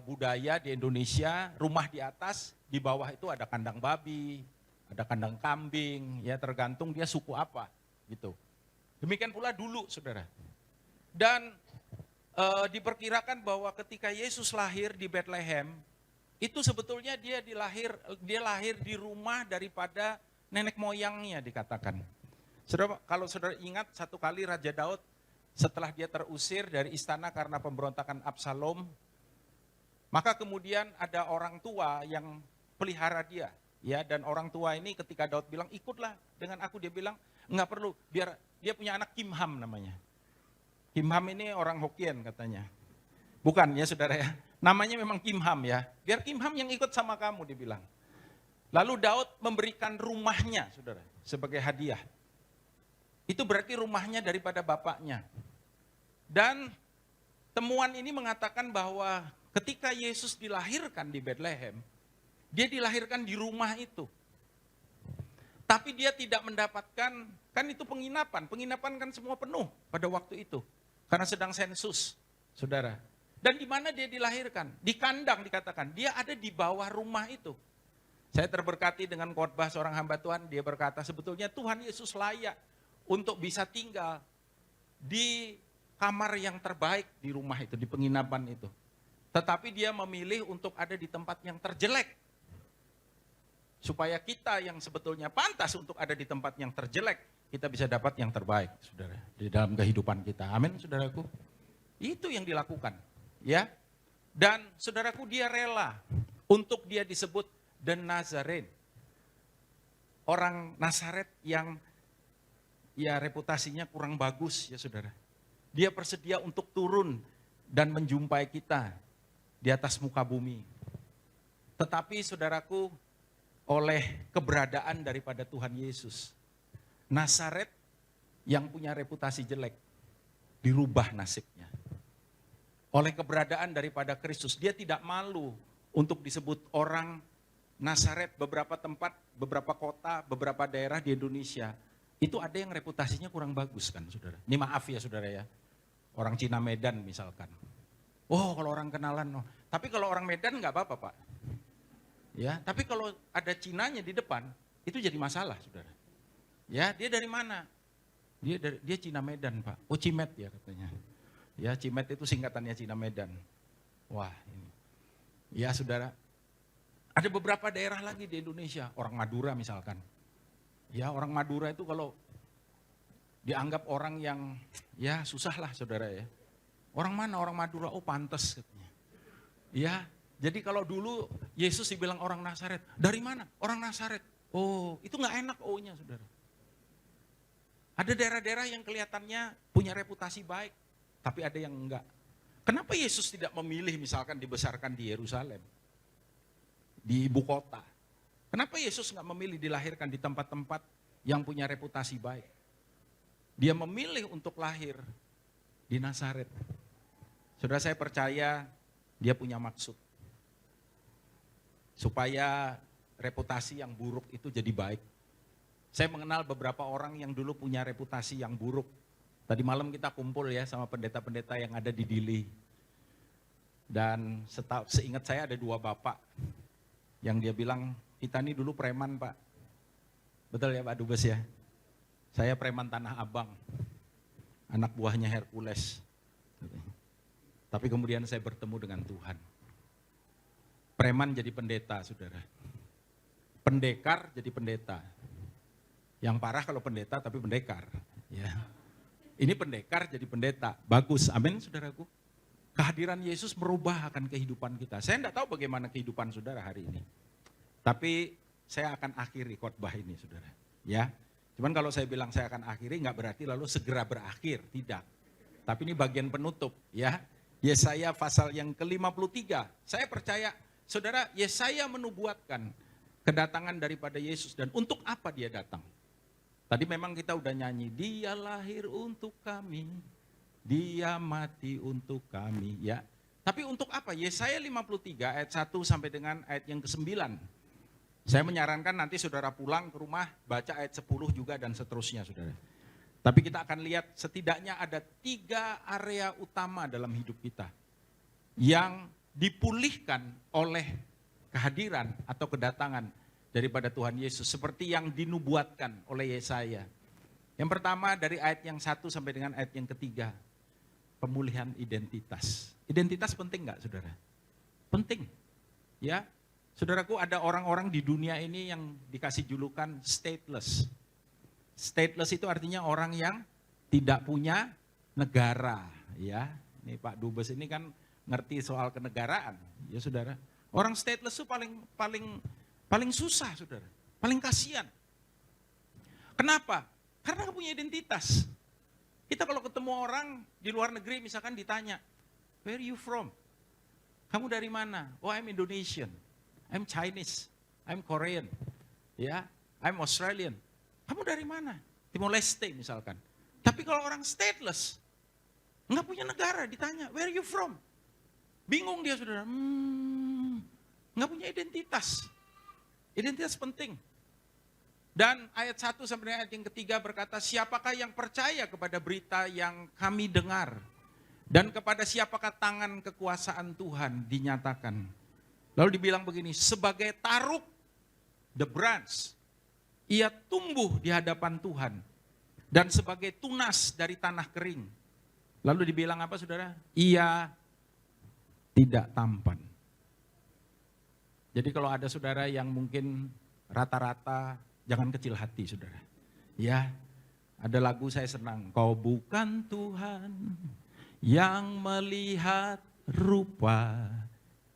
budaya di Indonesia, rumah di atas, di bawah itu ada kandang babi, ada kandang kambing, ya tergantung dia suku apa, gitu. Demikian pula dulu, saudara. Dan diperkirakan bahwa ketika Yesus lahir di Bethlehem, itu sebetulnya dia lahir di rumah daripada nenek moyangnya dikatakan. Saudara, kalau saudara ingat satu kali Raja Daud setelah dia terusir dari istana karena pemberontakan Absalom, maka kemudian ada orang tua yang pelihara dia, ya, dan orang tua ini ketika Daud bilang ikutlah dengan aku, dia bilang enggak perlu, biar dia punya anak Kimham namanya. Kimham ini orang Hokkien katanya. Bukan ya saudara ya, namanya memang Kimham ya. Biar Kimham yang ikut sama kamu dibilang. Lalu Daud memberikan rumahnya saudara sebagai hadiah. Itu berarti rumahnya daripada bapaknya. Dan temuan ini mengatakan bahwa ketika Yesus dilahirkan di Bethlehem, dia dilahirkan di rumah itu. Tapi dia tidak mendapatkan, kan itu penginapan kan semua penuh pada waktu itu. Karena sedang sensus, saudara. Dan di mana dia dilahirkan? Di kandang dikatakan. Dia ada di bawah rumah itu. Saya terberkati dengan khotbah seorang hamba Tuhan. Dia berkata sebetulnya Tuhan Yesus layak untuk bisa tinggal di kamar yang terbaik di rumah itu, di penginapan itu. Tetapi dia memilih untuk ada di tempat yang terjelek. Supaya kita yang sebetulnya pantas untuk ada di tempat yang terjelek, kita bisa dapat yang terbaik, saudara, di dalam kehidupan kita. Amin, saudaraku. Itu yang dilakukan. Ya, dan saudaraku, dia rela untuk dia disebut The Nazarene. Orang Nazaret yang ya reputasinya kurang bagus ya saudara. Dia bersedia untuk turun dan menjumpai kita di atas muka bumi. Tetapi saudaraku, oleh keberadaan daripada Tuhan Yesus, Nazaret yang punya reputasi jelek dirubah nasibnya. Oleh keberadaan daripada Kristus, dia tidak malu untuk disebut orang Nazaret. Beberapa tempat, beberapa kota, beberapa daerah di Indonesia, itu ada yang reputasinya kurang bagus kan saudara. Ini maaf ya saudara ya, orang Cina Medan misalkan. Oh kalau orang kenalan, oh. Tapi kalau orang Medan nggak apa-apa Pak. Ya, tapi kalau ada Cinanya di depan, itu jadi masalah saudara. Ya, dia dari mana? Dia Cina Medan Pak. Oh Cimet ya katanya. Ya, Cimet itu singkatannya Cina Medan. Wah, ini. Ya, saudara. Ada beberapa daerah lagi di Indonesia, orang Madura misalkan. Ya, orang Madura itu kalau dianggap orang yang ya susah lah, saudara ya. Orang mana orang Madura? Oh, pantes katanya. Ya, jadi kalau dulu Yesus dibilang orang Nazaret, dari mana? Orang Nazaret. Oh, itu nggak enak O-nya, saudara. Ada daerah-daerah yang kelihatannya punya reputasi baik. Tapi ada yang enggak. Kenapa Yesus tidak memilih misalkan dibesarkan di Yerusalem? Di ibu kota. Kenapa Yesus enggak memilih dilahirkan di tempat-tempat yang punya reputasi baik. Dia memilih untuk lahir di Nazaret. Saudara, saya percaya dia punya maksud. Supaya reputasi yang buruk itu jadi baik. Saya mengenal beberapa orang yang dulu punya reputasi yang buruk. Tadi malam kita kumpul ya sama pendeta-pendeta yang ada di Dili. Dan seingat saya ada 2 bapak yang dia bilang, kita ini dulu preman Pak. Betul ya Pak Dubes ya? Saya preman Tanah Abang, anak buahnya Hercules. Tapi kemudian saya bertemu dengan Tuhan. Preman jadi pendeta, saudara. Pendekar jadi pendeta. Yang parah kalau pendeta tapi pendekar. Ya. Ini pendekar jadi pendeta. Bagus, amin saudaraku. Kehadiran Yesus merubah akan kehidupan kita. Saya tidak tahu bagaimana kehidupan saudara hari ini. Tapi saya akan akhiri khotbah ini saudara. Ya. Cuman kalau saya bilang saya akan akhiri nggak berarti lalu segera berakhir. Tidak. Tapi ini bagian penutup ya. Yesaya pasal yang ke-53. Saya percaya saudara, Yesaya menubuatkan kedatangan daripada Yesus. Dan untuk apa dia datang? Tadi memang kita udah nyanyi, dia lahir untuk kami, dia mati untuk kami. Ya. Tapi untuk apa? Yesaya 53 ayat 1 sampai dengan ayat yang ke-9. Saya menyarankan nanti saudara pulang ke rumah, baca ayat 10 juga dan seterusnya saudara. Tapi kita akan lihat setidaknya ada 3 area utama dalam hidup kita yang dipulihkan oleh kehadiran atau kedatangan daripada Tuhan Yesus seperti yang dinubuatkan oleh Yesaya. Yang pertama dari ayat yang 1 sampai dengan ayat yang ketiga, pemulihan identitas. Identitas penting enggak saudara? Penting. Ya, saudaraku, ada orang-orang di dunia ini yang dikasih julukan stateless. Stateless itu artinya orang yang tidak punya negara. Ya, ini Pak Dubes ini kan ngerti soal kenegaraan, ya saudara. Orang stateless itu paling susah, saudara. Paling kasihan. Kenapa? Karena nggak punya identitas. Kita kalau ketemu orang di luar negeri misalkan ditanya, where are you from? Kamu dari mana? Oh, I'm Indonesian. I'm Chinese. I'm Korean. Ya, I'm Australian. Kamu dari mana? Timor Leste misalkan. Tapi kalau orang stateless, nggak punya negara, ditanya, where are you from? Bingung dia, saudara. Nggak punya identitas. Identitas penting. Dan ayat 1 sampai ayat yang ketiga berkata, siapakah yang percaya kepada berita yang kami dengar? Dan kepada siapakah tangan kekuasaan Tuhan dinyatakan? Lalu dibilang begini, sebagai taruk, the branch, ia tumbuh di hadapan Tuhan. Dan sebagai tunas dari tanah kering. Lalu dibilang apa saudara? Ia tidak tampan. Jadi kalau ada saudara yang mungkin rata-rata, jangan kecil hati saudara. Ya, ada lagu saya senang. Kau bukan Tuhan yang melihat rupa.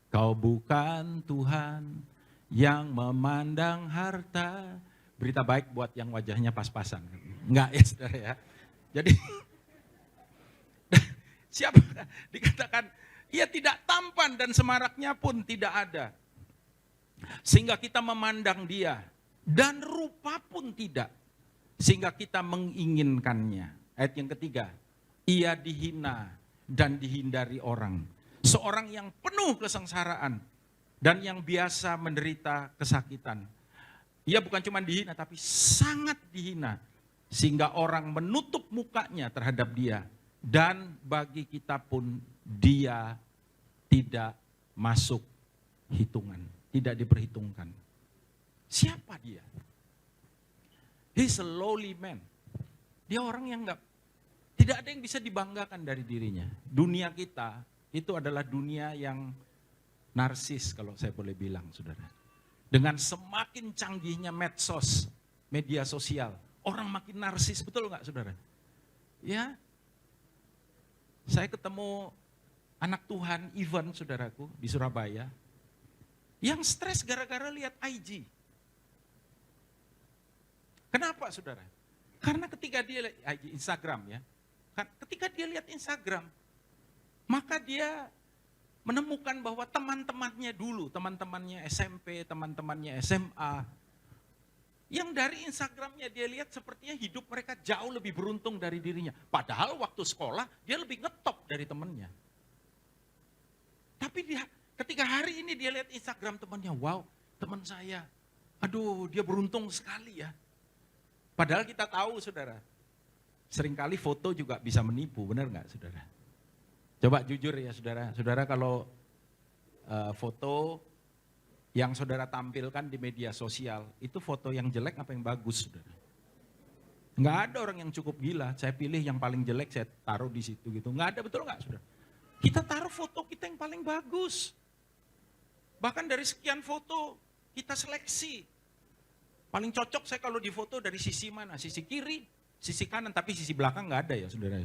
Kau bukan Tuhan yang memandang harta. Berita baik buat yang wajahnya pas-pasan. Enggak ya saudara ya. Jadi siapa dikatakan ia tidak tampan dan semaraknya pun tidak ada. Sehingga kita memandang dia dan rupa pun tidak. Sehingga kita menginginkannya. Ayat yang ketiga, ia dihina dan dihindari orang. Seorang yang penuh kesengsaraan dan yang biasa menderita kesakitan. Ia bukan cuma dihina tapi sangat dihina. Sehingga orang menutup mukanya terhadap dia. Dan bagi kita pun dia tidak masuk hitungan. Tidak diperhitungkan. Siapa dia? He's a lowly man. Dia orang yang tidak ada yang bisa dibanggakan dari dirinya. Dunia kita itu adalah dunia yang narsis kalau saya boleh bilang saudara. Dengan semakin canggihnya medsos, media sosial, orang makin narsis, betul nggak saudara? Ya, saya ketemu anak Tuhan Ivan saudaraku di Surabaya. Yang stres gara-gara lihat IG. Kenapa saudara? Karena ketika dia lihat IG, Instagram ya. Ketika dia lihat Instagram, maka dia menemukan bahwa teman-temannya dulu, teman-temannya SMP, teman-temannya SMA, Yang dari Instagramnya dia lihat sepertinya hidup mereka jauh lebih beruntung dari dirinya. Padahal waktu sekolah dia lebih ngetop dari temennya. Tapi dia, ketika hari ini dia lihat Instagram temannya, wow, teman saya, aduh dia beruntung sekali ya. Padahal kita tahu saudara, seringkali foto juga bisa menipu, benar nggak saudara? Coba jujur ya saudara, saudara kalau foto yang saudara tampilkan di media sosial, itu foto yang jelek apa yang bagus saudara? Nggak ada orang yang cukup gila, saya pilih yang paling jelek saya taruh di situ gitu. Nggak ada, betul nggak saudara? Kita taruh foto kita yang paling bagus. Bahkan dari sekian foto, kita seleksi. Paling cocok saya kalau di foto dari sisi mana? Sisi kiri, sisi kanan, tapi sisi belakang nggak ada ya saudara.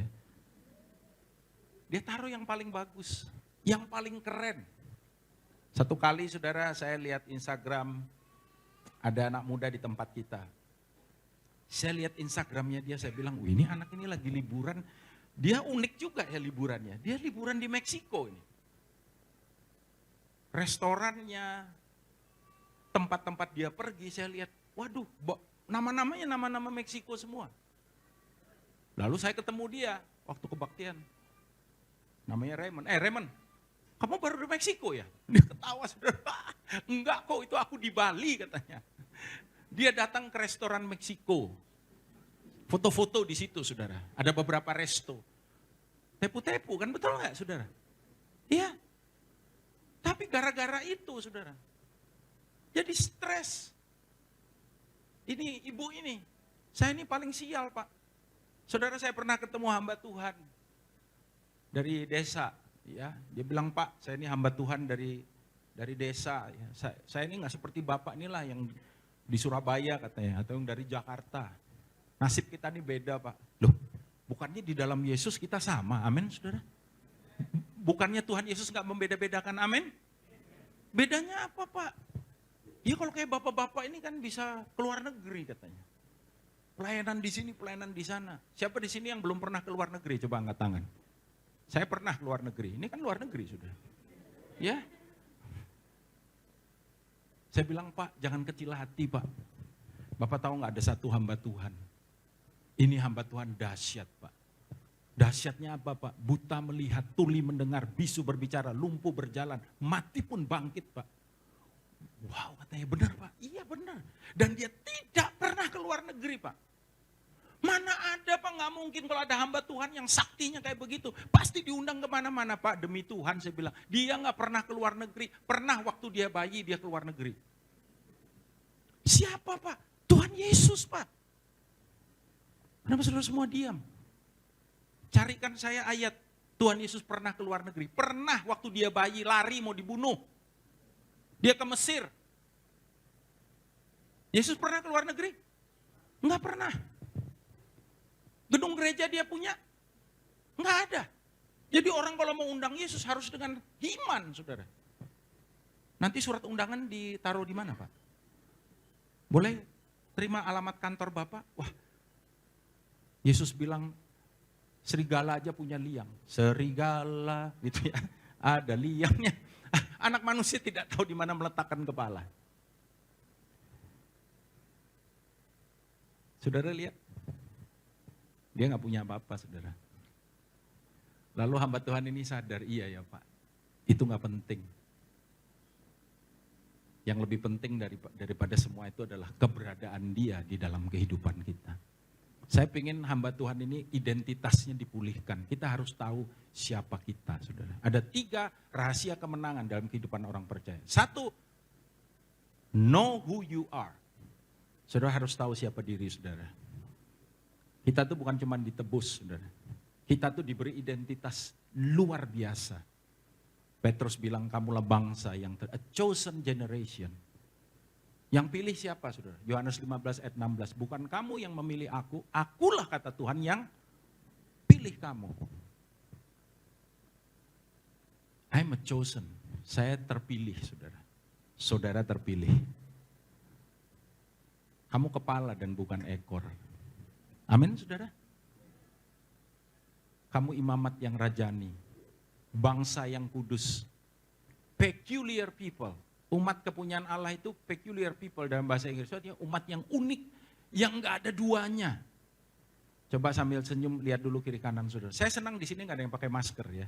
Dia taruh yang paling bagus, yang paling keren. Satu kali saudara saya lihat Instagram, ada anak muda di tempat kita. Saya lihat Instagramnya dia, saya bilang, wih ini anak ini lagi liburan. Dia unik juga ya liburannya, dia liburan di Meksiko ini. Restorannya, tempat-tempat dia pergi, saya lihat, waduh, nama-namanya nama-nama Meksiko semua. Lalu saya ketemu dia waktu kebaktian. Namanya Raymond. Raymond, kamu baru di Meksiko ya? Dia ketawa saudara. Enggak kok, itu aku di Bali katanya. Dia datang ke restoran Meksiko. Foto-foto di situ saudara. Ada beberapa resto. Tepu-tepu kan, betul nggak saudara? Iya. Tapi gara-gara itu saudara. Jadi stres. Ini ibu ini. Saya ini paling sial Pak. Saudara saya pernah ketemu hamba Tuhan. Dari desa. Ya, dia bilang Pak, saya ini hamba Tuhan dari desa. Ya. Saya ini nggak seperti Bapak inilah yang di Surabaya katanya, atau yang dari Jakarta. Nasib kita ini beda Pak. Loh, bukannya di dalam Yesus kita sama, amin saudara? Bukannya Tuhan Yesus nggak membeda-bedakan, amin? Bedanya apa Pak? Ya kalau kayak bapak-bapak ini kan bisa keluar negeri katanya. Pelayanan di sini, pelayanan di sana. Siapa di sini yang belum pernah keluar negeri? Coba angkat tangan. Saya pernah keluar negeri, ini kan luar negeri sudah. Ya. Saya bilang Pak, jangan kecil hati Pak. Bapak tahu nggak ada satu hamba Tuhan. Ini hamba Tuhan dahsyat Pak. Dahsyatnya apa Pak? Buta melihat, tuli mendengar, bisu berbicara, lumpuh berjalan, mati pun bangkit Pak. Wow katanya benar Pak, iya benar. Dan dia tidak pernah keluar negeri Pak. Mana ada Pak, nggak mungkin kalau ada hamba Tuhan yang saktinya kayak begitu. Pasti diundang kemana-mana Pak, demi Tuhan saya bilang. Dia nggak pernah keluar negeri, pernah waktu dia bayi dia keluar negeri. Siapa Pak? Tuhan Yesus Pak. Kenapa saudara semua diam? Carikan saya ayat, Tuhan Yesus pernah keluar negeri. Pernah waktu dia bayi lari mau dibunuh. Dia ke Mesir. Yesus pernah keluar negeri? Enggak pernah. Gedung gereja dia punya? Enggak ada. Jadi orang kalau mau undang Yesus harus dengan iman, saudara. Nanti surat undangan ditaruh di mana, Pak? Boleh terima alamat kantor Bapak? Wah, Yesus bilang, serigala aja punya liang. Serigala, gitu ya. Ada liangnya. Anak manusia tidak tahu di mana meletakkan kepala. Saudara lihat? Dia nggak punya apa-apa, saudara. Lalu hamba Tuhan ini sadar, iya ya Pak, itu nggak penting. Yang lebih penting daripada semua itu adalah keberadaan dia di dalam kehidupan kita. Saya ingin hamba Tuhan ini identitasnya dipulihkan. Kita harus tahu siapa kita, saudara. Ada 3 rahasia kemenangan dalam kehidupan orang percaya. 1, know who you are. Saudara harus tahu siapa diri saudara. Kita tuh bukan cuma ditebus, saudara. Kita tuh diberi identitas luar biasa. Petrus bilang, kamulah bangsa yang a chosen generation. Yang pilih siapa, saudara? Yohanes 15 ayat 16. Bukan kamu yang memilih aku, akulah kata Tuhan yang pilih kamu. I'm a chosen. Saya terpilih, saudara. Saudara terpilih. Kamu kepala dan bukan ekor. Amin, saudara. Kamu imamat yang rajani. Bangsa yang kudus. Peculiar people. Umat kepunyaan Allah itu peculiar people dalam bahasa Inggris. Artinya umat yang unik, yang nggak ada duanya. Coba sambil senyum, lihat dulu kiri kanan saudara. Saya senang di sini nggak ada yang pakai masker ya.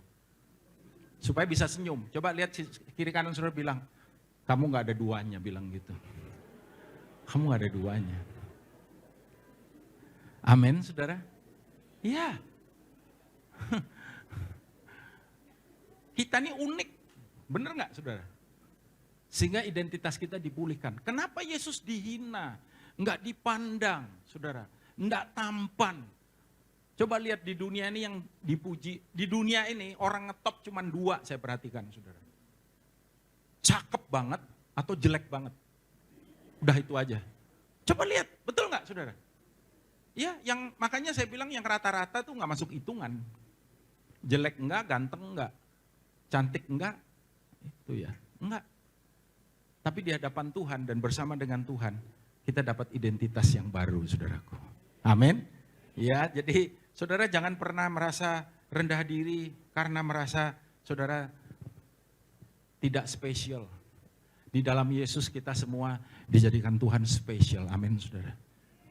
Supaya bisa senyum. Coba lihat kiri kanan saudara, bilang, kamu nggak ada duanya, bilang gitu. Kamu nggak ada duanya. Amin, saudara. Iya. Kita ini unik, bener nggak, saudara? Sehingga identitas kita dipulihkan. Kenapa Yesus dihina, nggak dipandang, saudara? Nggak tampan. Coba lihat di dunia ini yang dipuji. Di dunia ini orang ngetop cuma 2, saya perhatikan, saudara. Cakep banget atau jelek banget. Udah itu aja. Coba lihat, betul nggak, saudara? Ya, yang makanya saya bilang yang rata-rata tuh nggak masuk hitungan. Jelek enggak, ganteng enggak, cantik enggak, itu ya, enggak. Tapi di hadapan Tuhan dan bersama dengan Tuhan, kita dapat identitas yang baru, saudaraku. Amin. Ya, jadi saudara jangan pernah merasa rendah diri karena merasa saudara tidak spesial. Di dalam Yesus kita semua dijadikan Tuhan spesial. Amin, saudara.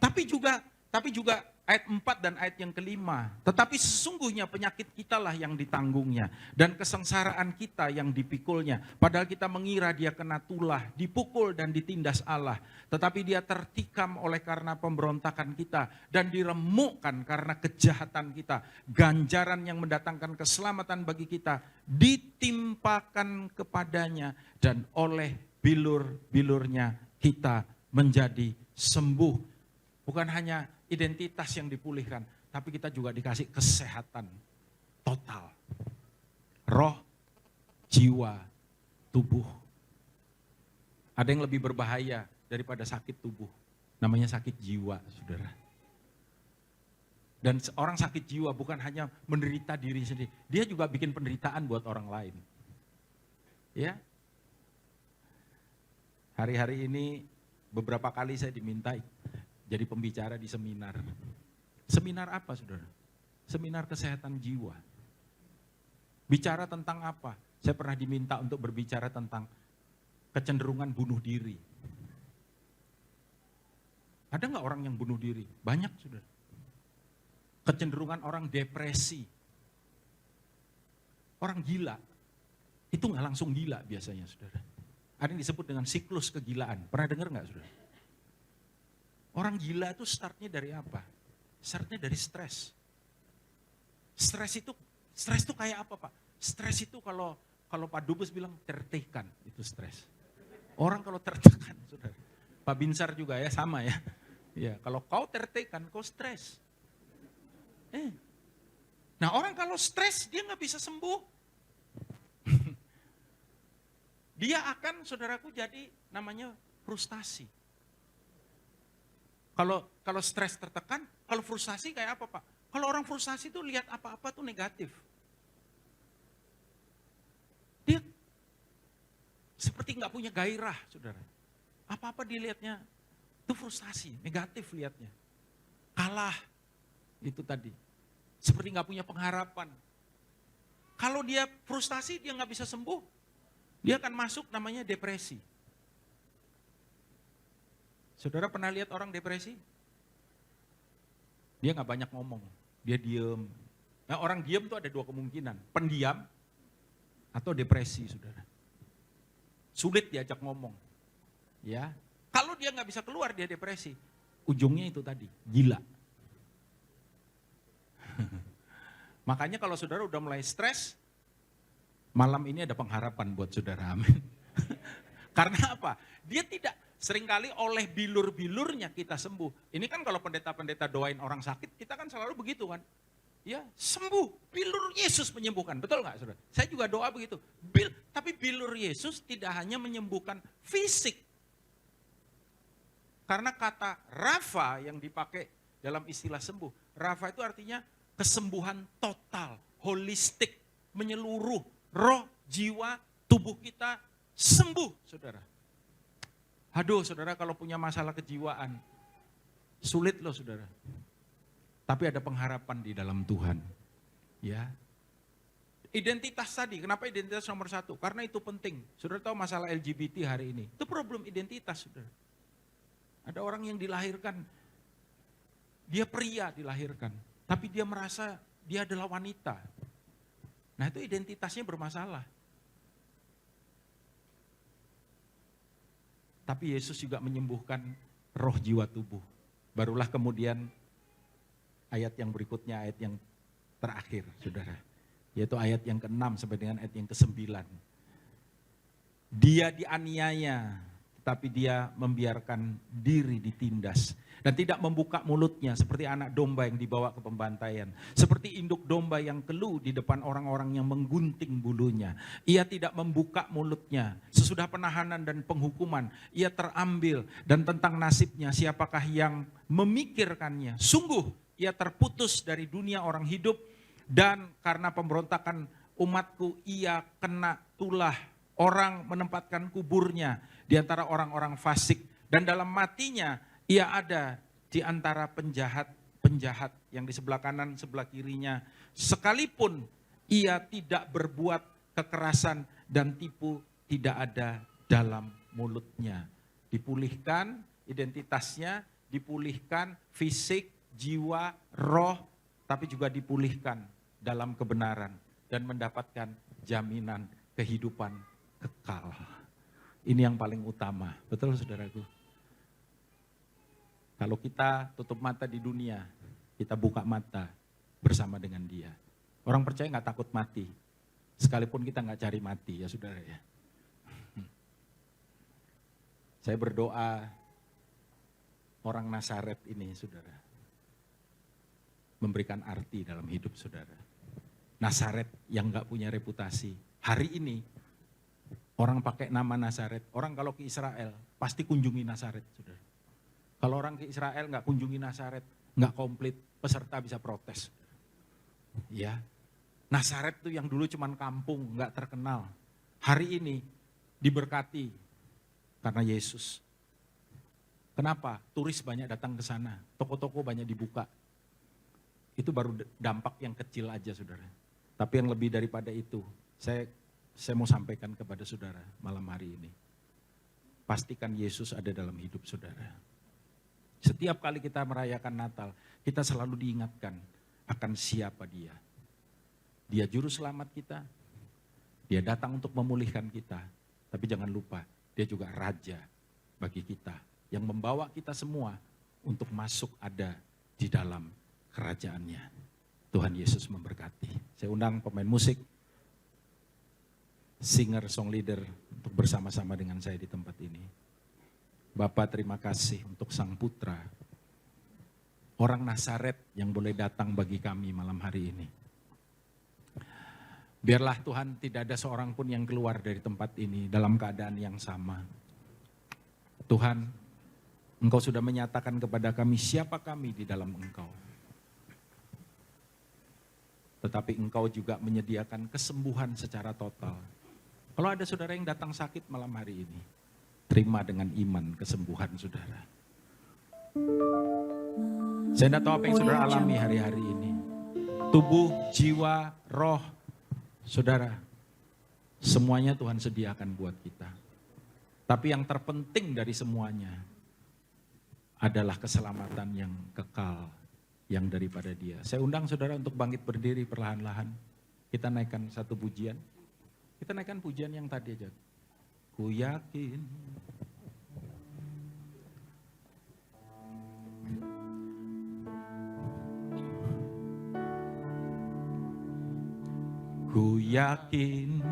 Tapi juga ayat 4 dan ayat yang kelima. Tetapi sesungguhnya penyakit kitalah yang ditanggungnya. Dan kesengsaraan kita yang dipikulnya. Padahal kita mengira dia kena tulah, dipukul dan ditindas Allah. Tetapi dia tertikam oleh karena pemberontakan kita. Dan diremukkan karena kejahatan kita. Ganjaran yang mendatangkan keselamatan bagi kita ditimpakan kepadanya. Dan oleh bilur-bilurnya kita menjadi sembuh. Bukan hanya identitas yang dipulihkan, tapi kita juga dikasih kesehatan total. Roh, jiwa, tubuh. Ada yang lebih berbahaya daripada sakit tubuh. Namanya sakit jiwa, saudara. Dan orang sakit jiwa bukan hanya menderita diri sendiri, dia juga bikin penderitaan buat orang lain. Ya. Hari-hari ini beberapa kali saya dimintai jadi pembicara di seminar. Seminar apa, saudara? Seminar kesehatan jiwa. Bicara tentang apa? Saya pernah diminta untuk berbicara tentang kecenderungan bunuh diri. Ada nggak orang yang bunuh diri? Banyak, saudara. Kecenderungan orang depresi. Orang gila. Itu nggak langsung gila biasanya, saudara. Ada yang disebut dengan siklus kegilaan. Pernah dengar nggak, saudara? Orang gila itu startnya dari apa? Startnya dari stres. Stres itu kayak apa, Pak? Stres itu kalau Pak Dubes bilang tertekan, itu stres. Orang kalau tertekan, saudara. Pak Binsar juga ya, sama ya. Ya, kalau kau tertekan, kau stres. Nah, orang kalau stres, dia nggak bisa sembuh. Dia akan, saudaraku, jadi namanya frustasi. Kalau stres tertekan, kalau frustasi kayak apa, Pak? Kalau orang frustasi itu lihat apa-apa tuh negatif. Dia seperti nggak punya gairah, saudara. Apa-apa dilihatnya itu frustasi, negatif lihatnya. Kalah, itu tadi. Seperti nggak punya pengharapan. Kalau dia frustasi, dia nggak bisa sembuh. Dia akan masuk namanya depresi. Saudara pernah lihat orang depresi? Dia nggak banyak ngomong, dia diem. Nah, orang diem tuh ada 2 kemungkinan, pendiam atau depresi, saudara. Sulit diajak ngomong, ya. Kalau dia nggak bisa keluar, dia depresi. Ujungnya itu tadi, gila. Makanya kalau saudara udah mulai stres, malam ini ada pengharapan buat saudara, amin. Karena apa? Dia tidak, seringkali oleh bilur-bilurnya kita sembuh. Ini kan kalau pendeta-pendeta doain orang sakit, kita kan selalu begitu kan. Ya, sembuh, bilur Yesus menyembuhkan, betul nggak, saudara? Saya juga doa begitu. Tapi bilur Yesus tidak hanya menyembuhkan fisik. Karena kata Rafa yang dipakai dalam istilah sembuh, Rafa itu artinya kesembuhan total, holistik, menyeluruh, roh, jiwa, tubuh kita sembuh, saudara. Aduh, saudara, kalau punya masalah kejiwaan, sulit loh, saudara. Tapi ada pengharapan di dalam Tuhan. Ya. Identitas tadi, kenapa identitas nomor satu? Karena itu penting. Saudara tahu masalah LGBT hari ini, itu problem identitas, saudara. Ada orang yang dilahirkan, dia pria dilahirkan, tapi dia merasa dia adalah wanita. Nah itu identitasnya bermasalah. Tapi Yesus juga menyembuhkan roh, jiwa, tubuh. Barulah kemudian ayat yang berikutnya, ayat yang terakhir, saudara. Yaitu ayat yang ke-6 sampai dengan ayat yang ke-9. Dia dianiaya, tetapi dia membiarkan diri ditindas. Dan tidak membuka mulutnya seperti anak domba yang dibawa ke pembantaian. Seperti induk domba yang keluh di depan orang-orang yang menggunting bulunya. Ia tidak membuka mulutnya. Sesudah penahanan dan penghukuman, ia terambil. Dan tentang nasibnya, siapakah yang memikirkannya? Sungguh, ia terputus dari dunia orang hidup. Dan karena pemberontakan umatku, ia kena tulah. Orang menempatkan kuburnya di antara orang-orang fasik. Dan dalam matinya, ia ada di antara penjahat-penjahat yang di sebelah kanan, sebelah kirinya. Sekalipun ia tidak berbuat kekerasan dan tipu tidak ada dalam mulutnya. Dipulihkan identitasnya, dipulihkan fisik, jiwa, roh, tapi juga dipulihkan dalam kebenaran dan mendapatkan jaminan kehidupan kekal. Ini yang paling utama, betul saudaraku? Kalau kita tutup mata di dunia, kita buka mata bersama dengan Dia. Orang percaya nggak takut mati, sekalipun kita nggak cari mati ya saudara ya. Saya berdoa orang Nazaret ini saudara, memberikan arti dalam hidup saudara. Nazaret yang gak punya reputasi. Hari ini orang pakai nama Nazaret. Orang kalau ke Israel pasti kunjungi Nazaret saudara. Kalau orang ke Israel gak kunjungi Nazaret, gak komplit, peserta bisa protes. Ya, Nazaret tuh yang dulu cuman kampung, gak terkenal. Hari ini diberkati karena Yesus. Kenapa? Turis banyak datang ke sana, toko-toko banyak dibuka. Itu baru dampak yang kecil aja saudara. Tapi yang lebih daripada itu, saya mau sampaikan kepada saudara malam hari ini. Pastikan Yesus ada dalam hidup saudara. Setiap kali kita merayakan Natal, kita selalu diingatkan akan siapa Dia. Dia juru selamat kita, Dia datang untuk memulihkan kita. Tapi jangan lupa, Dia juga Raja bagi kita, yang membawa kita semua untuk masuk ada di dalam kerajaannya. Tuhan Yesus memberkati. Saya undang pemain musik, singer, song leader untuk bersama-sama dengan saya di tempat ini. Bapak terima kasih untuk Sang Putra, orang Nazaret yang boleh datang bagi kami malam hari ini. Biarlah Tuhan tidak ada seorang pun yang keluar dari tempat ini dalam keadaan yang sama. Tuhan, Engkau sudah menyatakan kepada kami siapa kami di dalam Engkau. Tetapi Engkau juga menyediakan kesembuhan secara total. Kalau ada saudara yang datang sakit malam hari ini, terima dengan iman kesembuhan saudara. Saya tidak tahu apa yang saudara alami hari-hari ini. Tubuh, jiwa, roh, saudara, semuanya Tuhan sediakan buat kita. Tapi yang terpenting dari semuanya adalah keselamatan yang kekal, yang daripada Dia. Saya undang saudara untuk bangkit berdiri perlahan-lahan. Kita naikkan satu pujian. Kita naikkan pujian yang tadi aja. Ku yakin. Ku yakin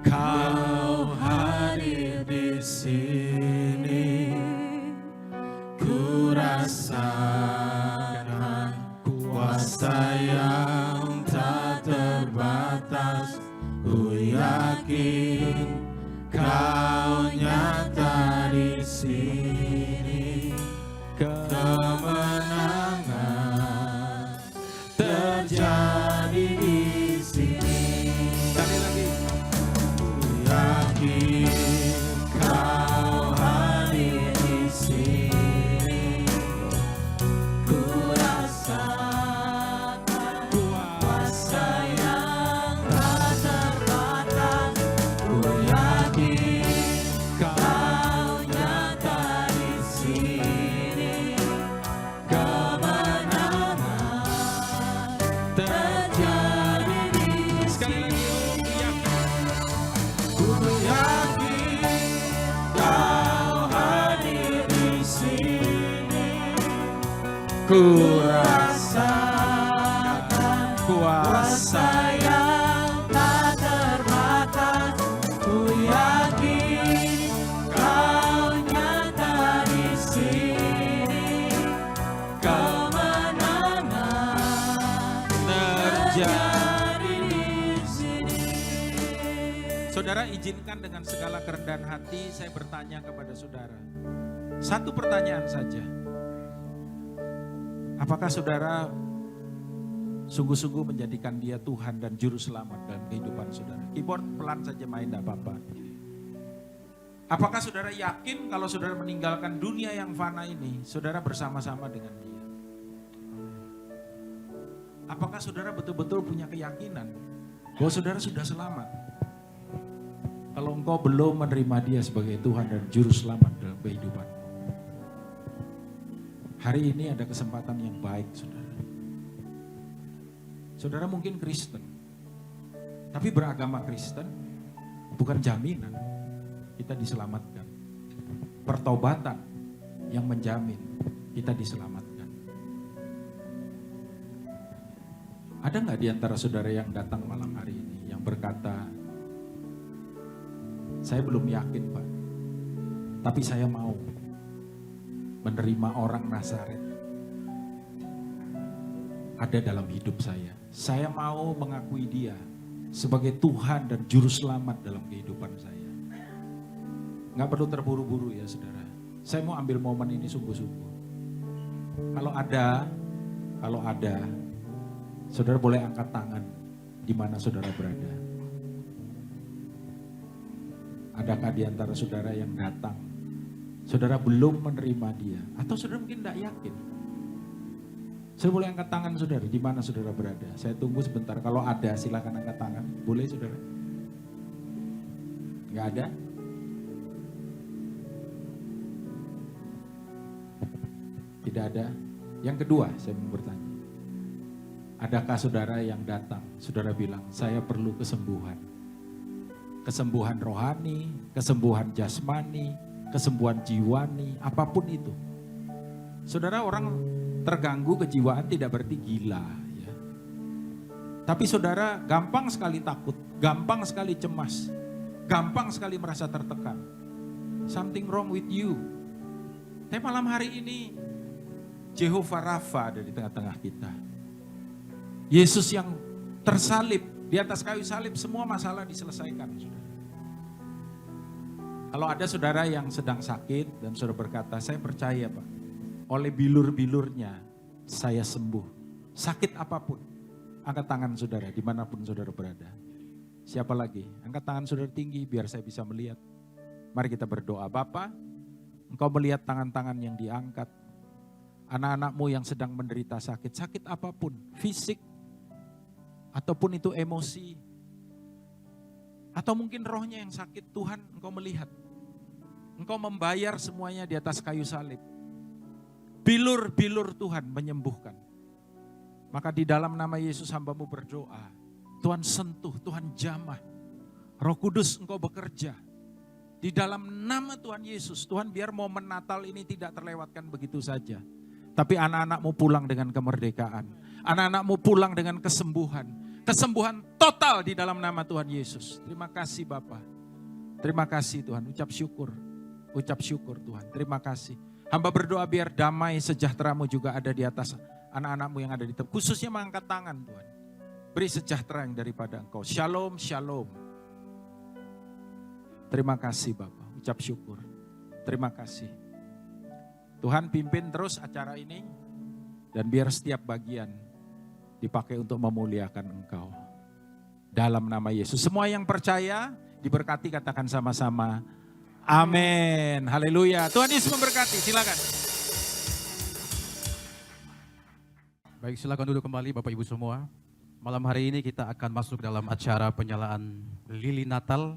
Kau hadir di sini. Ku rasakan kuasa yang tak terbatas. Ku yakin Kau nyata di sini. Kemenangan terjadi di sini. Sekali lagi. Ku yakin Kau hadir di sini. Ku rasakan kuasa yang tak Ku rasakan kuasa yang tak terbatas. Ku yakin Kau nyata di sini. Kemenangan terjadi di sini. Saudara, izinkan dengan segala kerendahan hati saya bertanya kepada saudara. Satu pertanyaan saja. Apakah saudara sungguh-sungguh menjadikan dia Tuhan dan Juru Selamat dalam kehidupan saudara? Keyboard pelan saja main, tidak apa-apa. Apakah saudara yakin kalau saudara meninggalkan dunia yang fana ini, saudara bersama-sama dengan dia? Apakah saudara betul-betul punya keyakinan bahwa saudara sudah selamat? Kalau engkau belum menerima dia sebagai Tuhan dan Juru Selamat dalam kehidupan, hari ini ada kesempatan yang baik, saudara. Saudara mungkin Kristen, tapi beragama Kristen bukan jaminan kita diselamatkan. Pertobatan yang menjamin kita diselamatkan. Ada nggak di antara saudara yang datang malam hari ini yang berkata, saya belum yakin Pak, tapi saya mau menerima orang Nazaret ada dalam hidup saya. Saya mau mengakui dia sebagai Tuhan dan Juru Selamat dalam kehidupan saya. Nggak perlu terburu-buru ya saudara. Saya mau ambil momen ini sungguh-sungguh. Kalau ada, saudara boleh angkat tangan di mana saudara berada. Adakah di antara saudara yang datang, saudara belum menerima dia, atau saudara mungkin tidak yakin? Saya boleh angkat tangan saudara, di mana saudara berada. Saya tunggu sebentar, kalau ada silakan angkat tangan. Boleh saudara? Enggak ada? Tidak ada? Yang kedua saya mau bertanya. Adakah saudara yang datang, saudara bilang, saya perlu kesembuhan. Kesembuhan rohani, kesembuhan jasmani, kesembuhan jiwani, apapun itu. Saudara, orang terganggu kejiwaan tidak berarti gila. Ya. Tapi saudara gampang sekali takut, gampang sekali cemas, gampang sekali merasa tertekan. Something wrong with you. Tapi malam hari ini, Jehovah Rafa ada di tengah-tengah kita. Yesus yang tersalib, di atas kayu salib semua masalah diselesaikan. Saudara. Kalau ada saudara yang sedang sakit dan saudara berkata, saya percaya Pak, oleh bilur-bilurnya saya sembuh. Sakit apapun, angkat tangan saudara dimanapun saudara berada. Siapa lagi? Angkat tangan saudara tinggi biar saya bisa melihat. Mari kita berdoa. Bapa, Engkau melihat tangan-tangan yang diangkat. Anak-anakmu yang sedang menderita sakit, sakit apapun, fisik, ataupun itu emosi, atau mungkin rohnya yang sakit, Tuhan Engkau melihat. Engkau membayar semuanya di atas kayu salib. Bilur-bilur Tuhan menyembuhkan. Maka di dalam nama Yesus hamba-Mu berdoa, Tuhan sentuh, Tuhan jamah. Roh Kudus Engkau bekerja. Di dalam nama Tuhan Yesus, Tuhan biar momen Natal ini tidak terlewatkan begitu saja. Tapi anak-anak-Mu pulang dengan kemerdekaan. Anak-anak-Mu pulang dengan kesembuhan. Kesembuhan total di dalam nama Tuhan Yesus. Terima kasih Bapa. Terima kasih Tuhan. Ucap syukur. Ucap syukur Tuhan. Terima kasih. Hamba berdoa biar damai sejahtera-Mu juga ada di atas anak-anak-Mu yang ada di tempat. Khususnya mengangkat tangan Tuhan. Beri sejahtera yang daripada Engkau. Shalom, shalom. Terima kasih Bapa. Ucap syukur. Terima kasih. Tuhan pimpin terus acara ini. Dan biar setiap bagian dipakai untuk memuliakan Engkau. Dalam nama Yesus. Semua yang percaya diberkati, katakan sama-sama. Amin. Haleluya. Tuhan Yesus memberkati. Silakan. Baik, silakan duduk kembali Bapak Ibu semua. Malam hari ini kita akan masuk dalam acara penyalaan lilin Natal.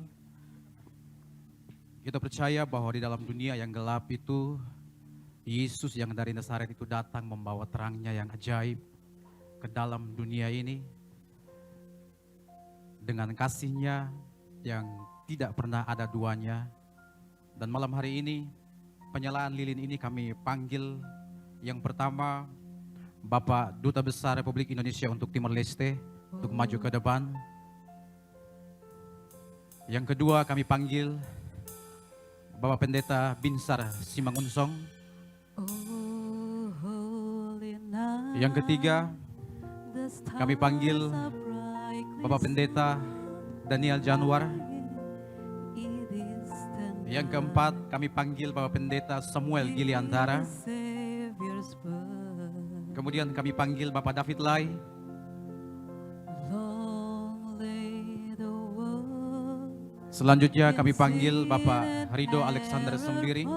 Kita percaya bahwa di dalam dunia yang gelap itu, Yesus yang dari Nazaret itu datang membawa terangnya yang ajaib ke dalam dunia ini dengan kasihnya yang tidak pernah ada duanya. Dan malam hari ini penyalaan lilin ini kami panggil yang pertama Bapak Duta Besar Republik Indonesia untuk Timor Leste untuk maju ke depan. Yang kedua kami panggil Bapak Pendeta Binsar Simangunsong. Yang ketiga kami panggil Bapak Pendeta Daniel Januar. Yang keempat kami panggil Bapak Pendeta Samuel Giliantara. Kemudian kami panggil Bapak David Lai. Selanjutnya kami panggil Bapak Rido Alexander Sembiring.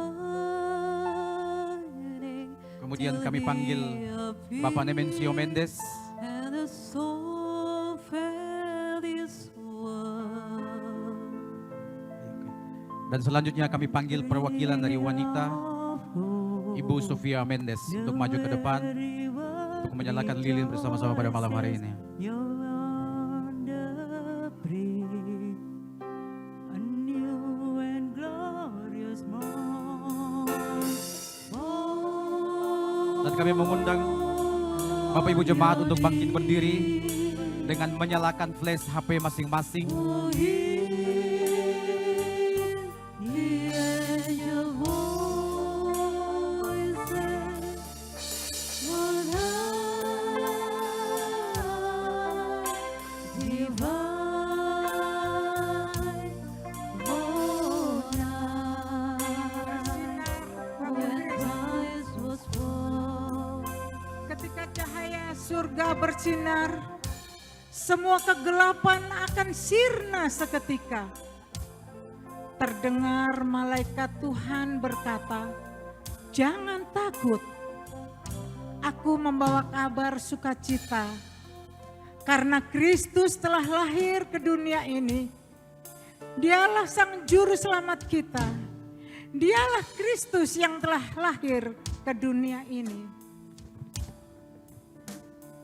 Kemudian kami panggil Bapak Nemensio Mendes. Dan selanjutnya kami panggil perwakilan dari wanita, Ibu Sofia Mendes, untuk maju ke depan untuk menyalakan lilin bersama-sama pada malam hari ini. Dan kami mengundang Bapak Ibu Jemaat untuk bangkit berdiri dengan menyalakan flash HP masing-masing. Ketika cahaya surga bersinar, semua kegelapan akan sirna seketika. Terdengar malaikat Tuhan berkata, "Jangan takut, aku membawa kabar sukacita. Karena Kristus telah lahir ke dunia ini. Dialah Sang Juru Selamat kita. Dialah Kristus yang telah lahir ke dunia ini.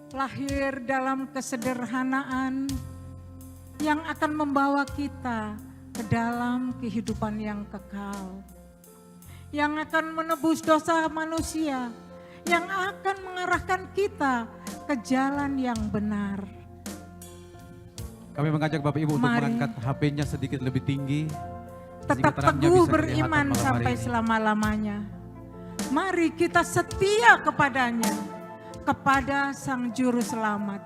Lahir dalam kesederhanaan yang akan membawa kita ke dalam kehidupan yang kekal. Yang akan menebus dosa manusia, yang akan mengarahkan kita ke jalan yang benar." Kami mengajak Bapak Ibu untuk Mari. mengangkat HP-nya sedikit lebih tinggi. Tetap sehingga terangnya teguh bisa kelihatan beriman malam hari sampai ini. selama-lamanya. Mari kita setia kepadanya, kepada Sang Juru Selamat.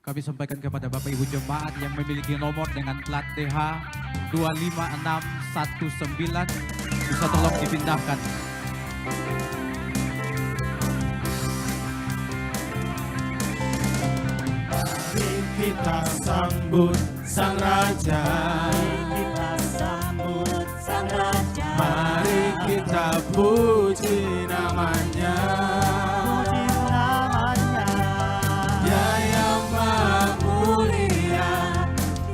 Kami sampaikan kepada Bapak Ibu Jemaat yang memiliki nomor dengan plat TH 25619 bisa tolong dipindahkan. Mari kita sambut Sang Raja. Kita sambut Sang Raja. Mari kita puji namanya. Dia yang maha mulia,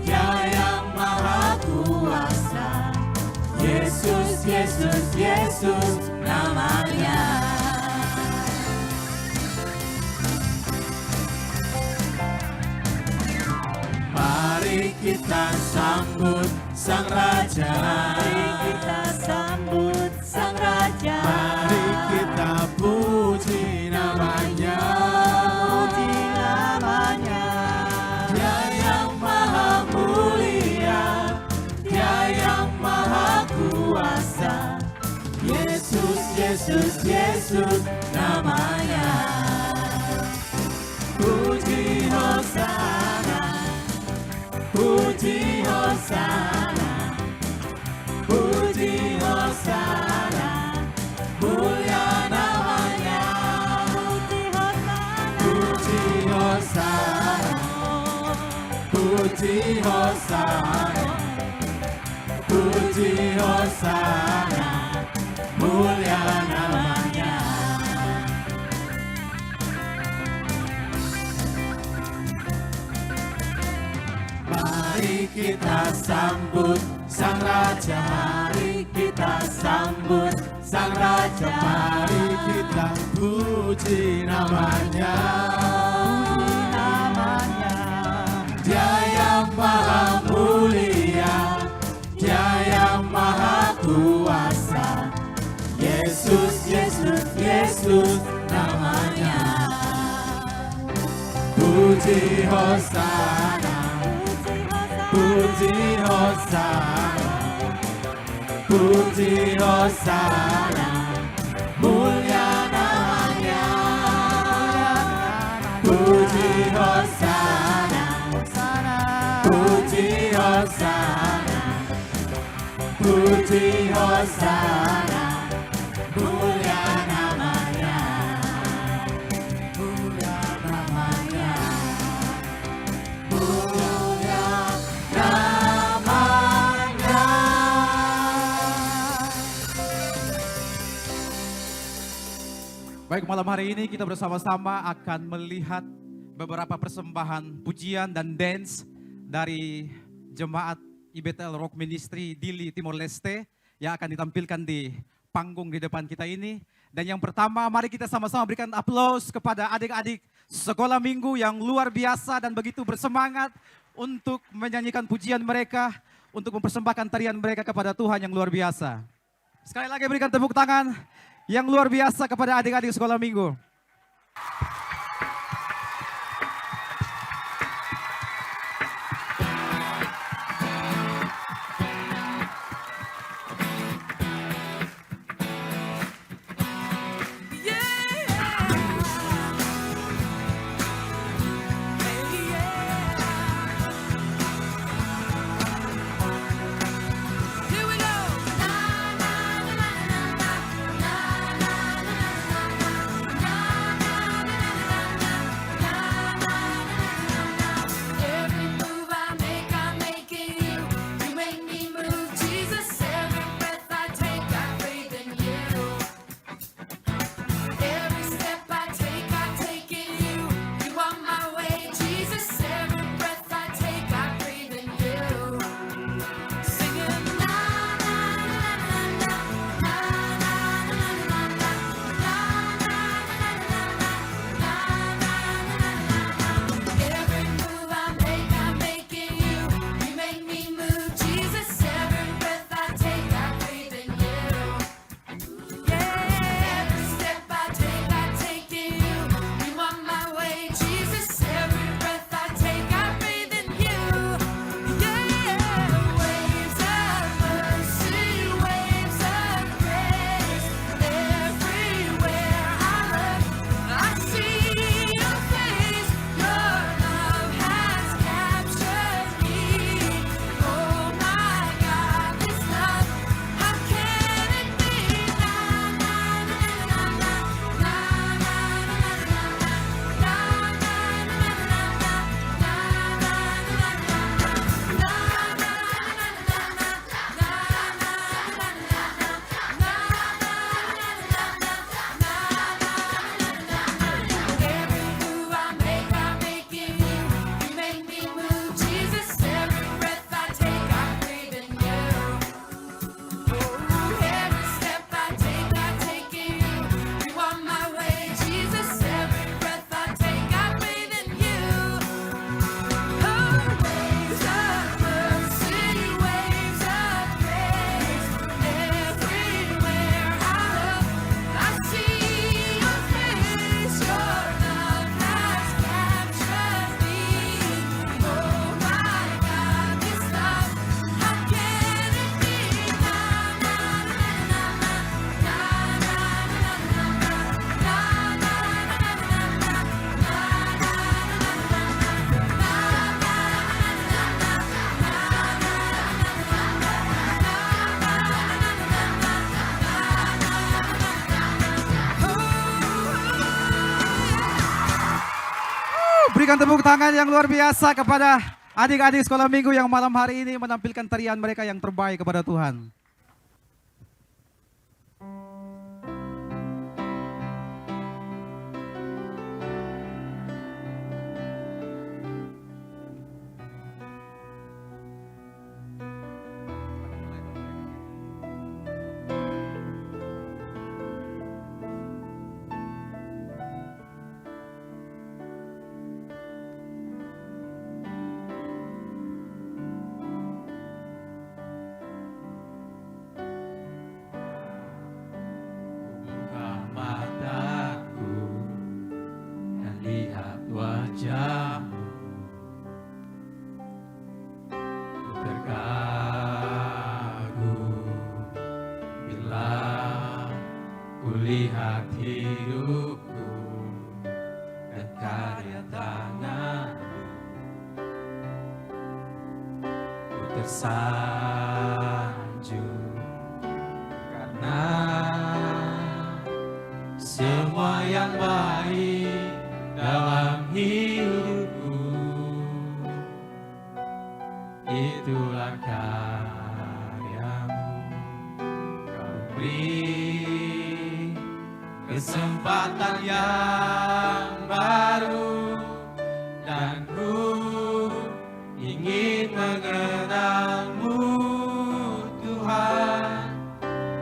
Dia yang maha kuasa. Yesus, Yesus, Yesus namanya. Mari kita sambut Sang Raja. Mari kita sambut puji Hosana, puji Hosana, mulia namanya. Mari kita sambut Sang Raja, mari kita sambut Sang Raja, mari kita puji namanya. Dia yang maha mulia, Dia yang maha kuasa, Yesus, Yesus, Yesus namanya. Puji Hosana, puji Hosana, puji Hosana, mulia namanya. Puji Hosana, puji Hosana, puji Hosana, mulia namanya. Mulia namanya. Mulia namanya. Baik, malam hari ini kita bersama-sama akan melihat beberapa persembahan pujian dan dance dari Jemaat IBTL Rock Ministry Dili Timor Leste yang akan ditampilkan di panggung di depan kita ini. Dan yang pertama, mari kita sama-sama berikan aplaus kepada adik-adik sekolah minggu yang luar biasa dan begitu bersemangat untuk menyanyikan pujian mereka, untuk mempersembahkan tarian mereka kepada Tuhan yang luar biasa. Sekali lagi berikan tepuk tangan yang luar biasa kepada adik-adik sekolah minggu. Berikan tepuk tangan yang luar biasa kepada Adik-adik sekolah minggu yang malam hari ini menampilkan tarian mereka yang terbaik kepada Tuhan. Buka mataku dan lihat wajahmu, ku terkagum bila ku lihat hidupku dan karya tanganmu. Ku tersanjung karena semua yang baik dalam hidupku itulah karyamu. Kau beri kesempatan yang baru dan ku ingin mengenalmu Tuhan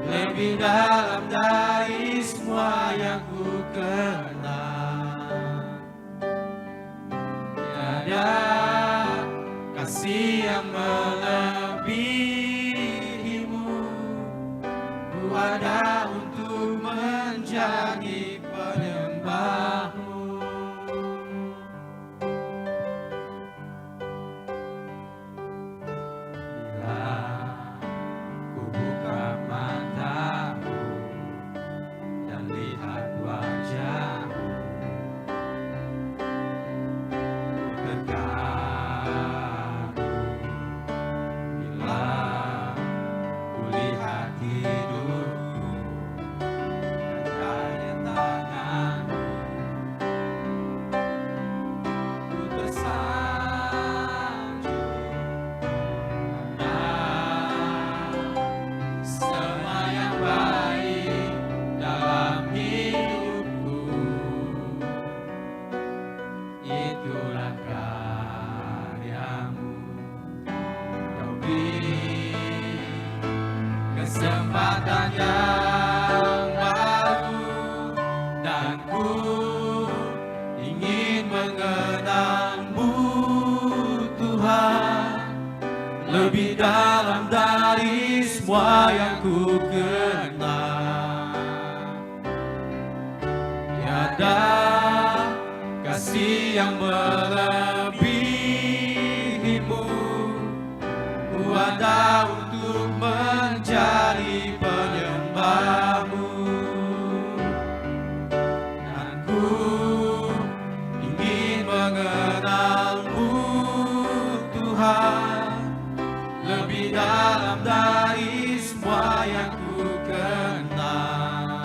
lebih dalam dari semua yang ku kenal. Tiada kasih yang melebihimu, ku ada untuk menjadi penyembahmu. Bila ku buka mataku dan lihat wajahmu, ku terkagum bila ku lihat hidupku dan karya tanganmu. Ku tersanjung semua yang baik dalam hidupku itulah karyamu. Kau beri kesempatan yang baru dan ku ingin mengenalmu Tuhan lebih dalam dari semua yang ku kenal. Tiada kasih yang melebihimu, ku ada untuk menjadi penyembahmu. Dan ku ingin mengenalmu Tuhan lebih dalam dari semua yang ku kenal.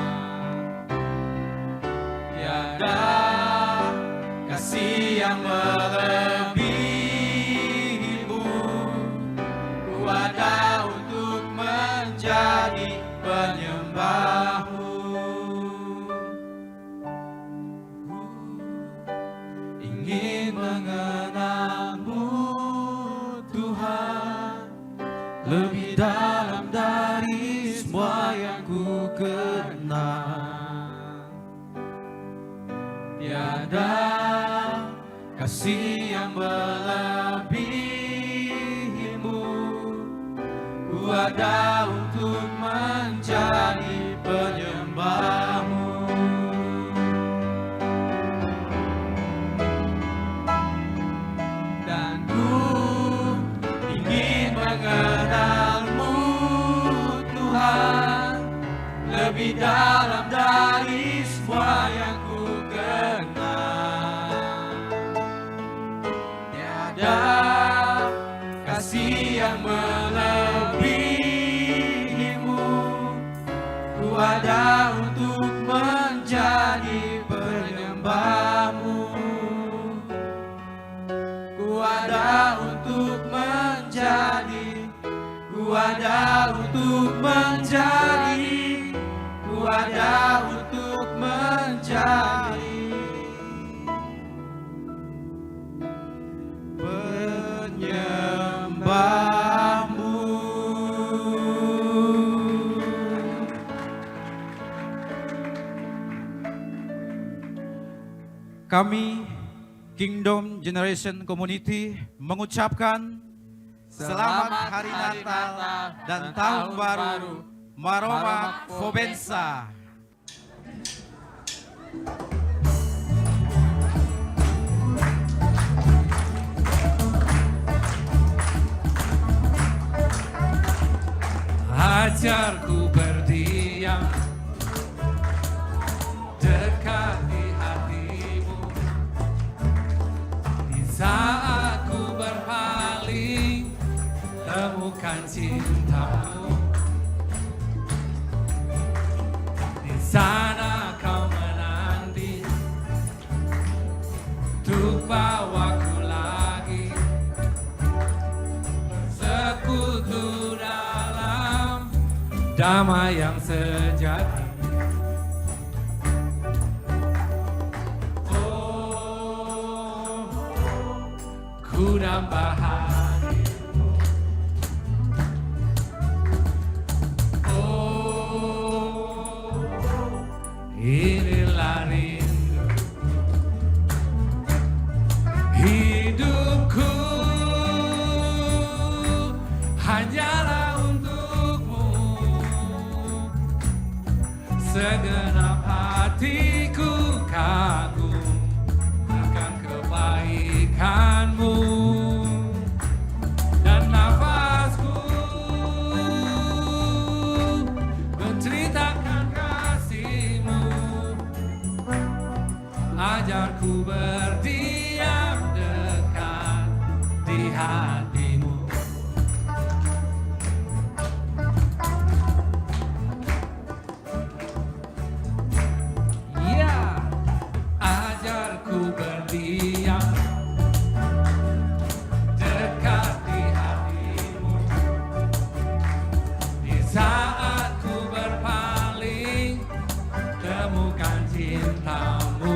Tiada kasih yang melebihimu, ku ada untuk menjadi penyembahmu. Ingin mengenalmu Tuhan lebih dalam dari semua yang ku kenal. Tiada kasih yang melebihimu, ku ada untuk menjadi penyembahmu. Dan ku ingin mengenalmu Tuhan lebih dalam dari semua yang ku kenal. Tiada kasih yang melebihimu, ku ada untuk menjadi penyembahmu. Ku ada untuk Kami Kingdom Generation Community mengucapkan Selamat Hari Natal dan Tahun Baru Maroma Fobensa. Ajarku berdiam dekat di hatimu, di saat ku berpaling temukan cintamu, di sana kau menanti untuk bawaku lagi bersekutu dalam damai yang sejati. Oh, ku nambah harimu. Oh, inilah rindu hidupku, hanyalah untukmu. Segenap hatiku kagum akan kebaikanmu, dan nafasku menceritakan kasihmu. Ajarku berdiam dekat di hatimu. Ya, ajarku berdiam dekat di hatimu, di saat ku berpaling temukan cintamu.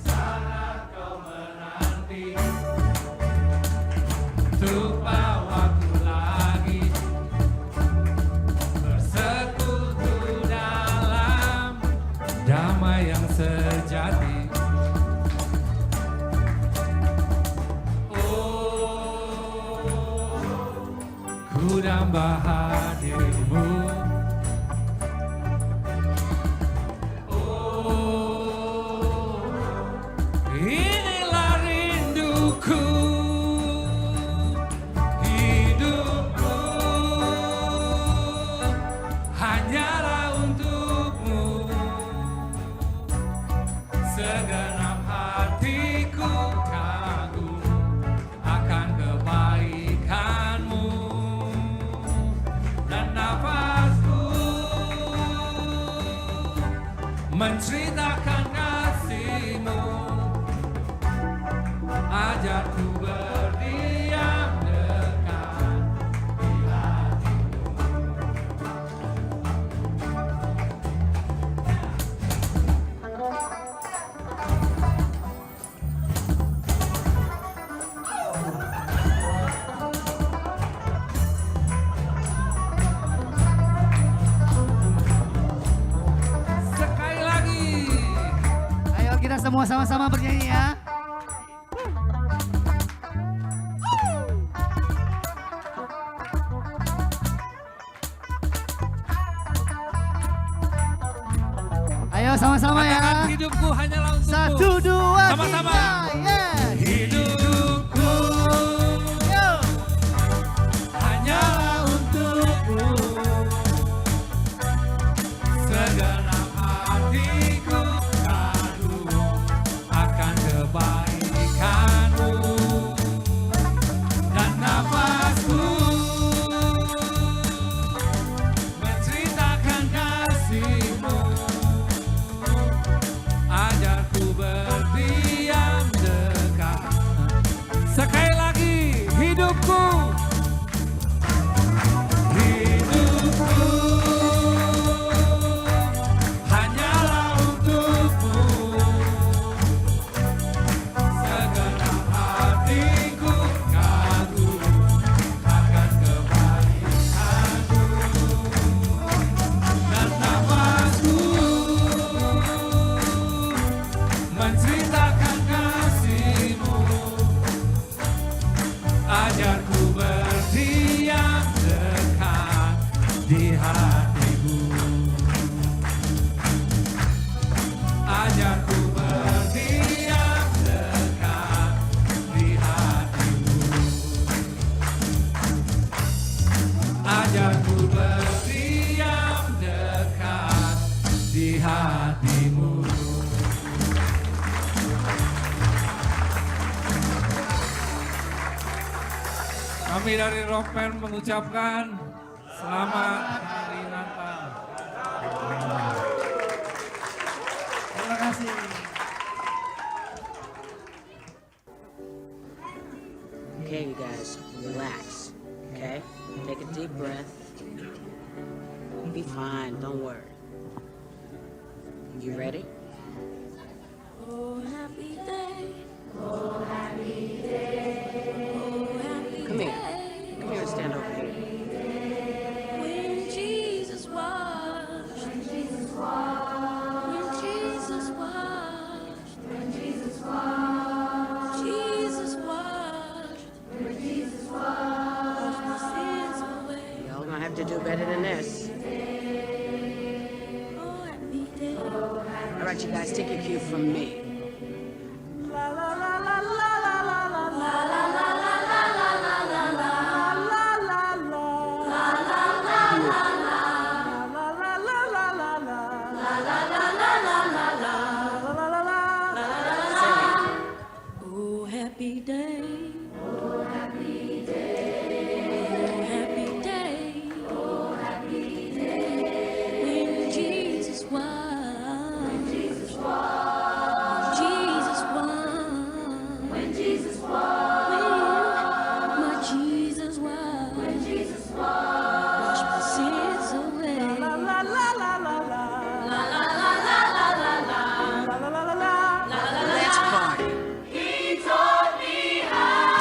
Sana kau menanti untuk bawaku lagi bersekutu dalam damai yang sejati. Oh, ku nambah hadirmu. Oh, inilah rinduku hidupku, hanyalah untukmu. Segenap hatiku kagum akan kebaikanmu, dan nafasku menceritakan kasihmu. Ajarku berdiam dekat di hatimu. Sekali lagi. Ayo kita semua sama-sama bernyanyi ya. Ayo sama-sama Katakan ya. hidupku hanyalah untukmu. Satu, dua, Sama-sama. tiga. Yeah. Hidupku Yo. hanyalah untukmu. Segenap hatiku kagum akan kebaikanmu, dan nafasku menceritakan kasihmu. menceritakan kasih-Mu. Ajarku berdiam dekat di hati-Mu. Ajarku berdiam dekat di hati-Mu. Ajarku berdiam dekat di hati-Mu. Kami dari Rock Band mengucapkan selamat hari Natal. Terima kasih. Okay, you guys, relax. Okay? Take a deep breath. Be fine, don't worry. You ready? Oh, happy day. Oh, happy day. Oh, happy Come here. day. Come here and stand over here. When Jesus washed. When Jesus washed. When Jesus washed. When Jesus washed. Jesus washed. When Jesus washed my sins away. Y'all gonna have to do better than this. Oh, happy day. All right, you guys, take your cue from me. La la la la la la la la la la la la la la la la. Oh, happy day. Oh, happy day. Oh, happy day. Oh, happy day. When Jesus was. When Jesus was. Jesus was. When Jesus was. When my Jesus was. When Jesus was. Wash my sins away. La la la la la la. La la la la la la la. La la la la la. Let's party. He taught me how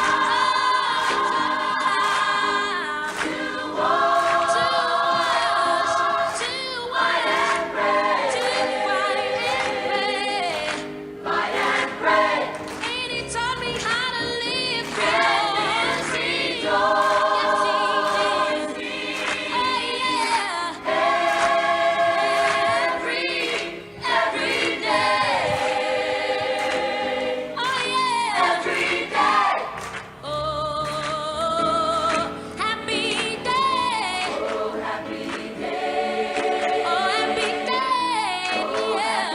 to walk, to wash, to white and pray, to fight and pray, and he taught me how to live. Yes, he taught me. Oh yeah, every day. Oh yeah, every day. Oh, happy day. Oh, happy day. Oh, happy day. Yeah.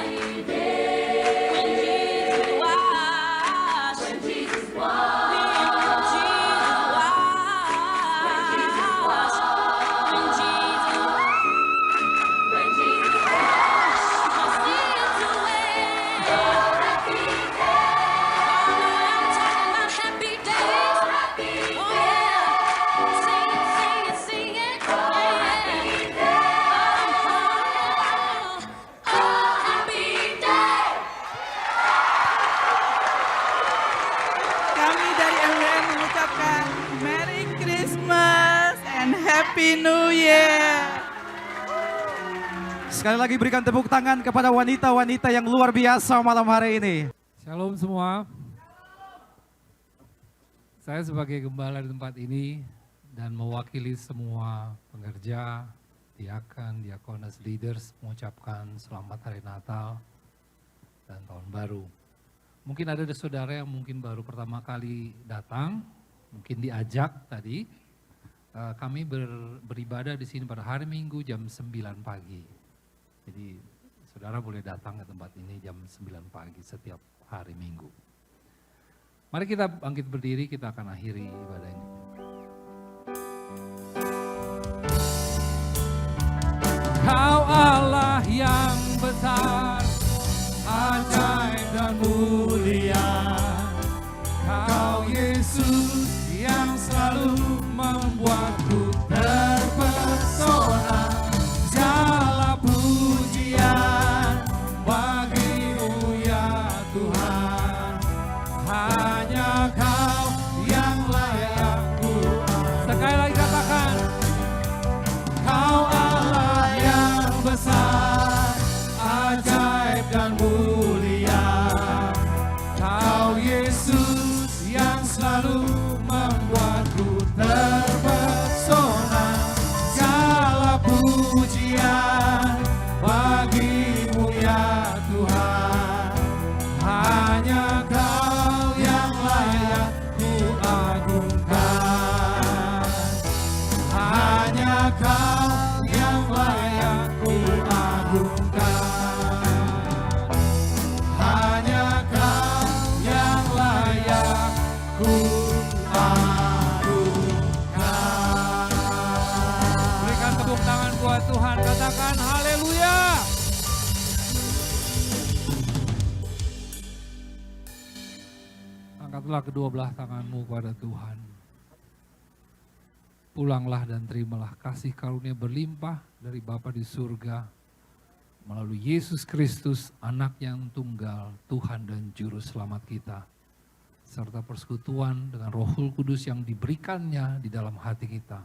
When Jesus washed. When Jesus washed. When Jesus washed. When Jesus washed. When Jesus washed my sins away. Oh, happy day. I'm talking about happy days. Oh yeah, sing it, sing it, sing it. Oh, happy day. Oh, happy day. Kami dari MWM mengucapkan Merry Christmas and Happy New Year. Sekali lagi berikan tepuk tangan kepada wanita-wanita yang luar biasa malam hari ini. Shalom semua. Saya sebagai gembala di tempat ini dan mewakili semua pengerja, diakan, diakonas, leaders mengucapkan selamat hari Natal dan Tahun Baru. Mungkin ada saudara yang mungkin baru pertama kali datang, mungkin diajak tadi. Kami beribadah di sini pada hari Minggu jam 9 pagi. Jadi saudara boleh datang ke tempat ini jam 9 pagi setiap hari Minggu. Mari kita bangkit berdiri, kita akan akhiri ibadah ini. Kau Allah yang besar, ajaib dan mulia. Kau Yesus yang selalu membuatku terpesona. Segala pujian bagimu ya Tuhan. Hanya Kau yang layak ku. Sekali lagi katakan, Kau Allah yang besar, ajaib dan mulia. Angkatlah kedua belah tanganmu kepada Tuhan. Pulanglah dan terimalah kasih karunia berlimpah dari Bapa di surga melalui Yesus Kristus, Anak yang tunggal, Tuhan dan Juru Selamat kita, serta persekutuan dengan Roh Kudus yang diberikannya di dalam hati kita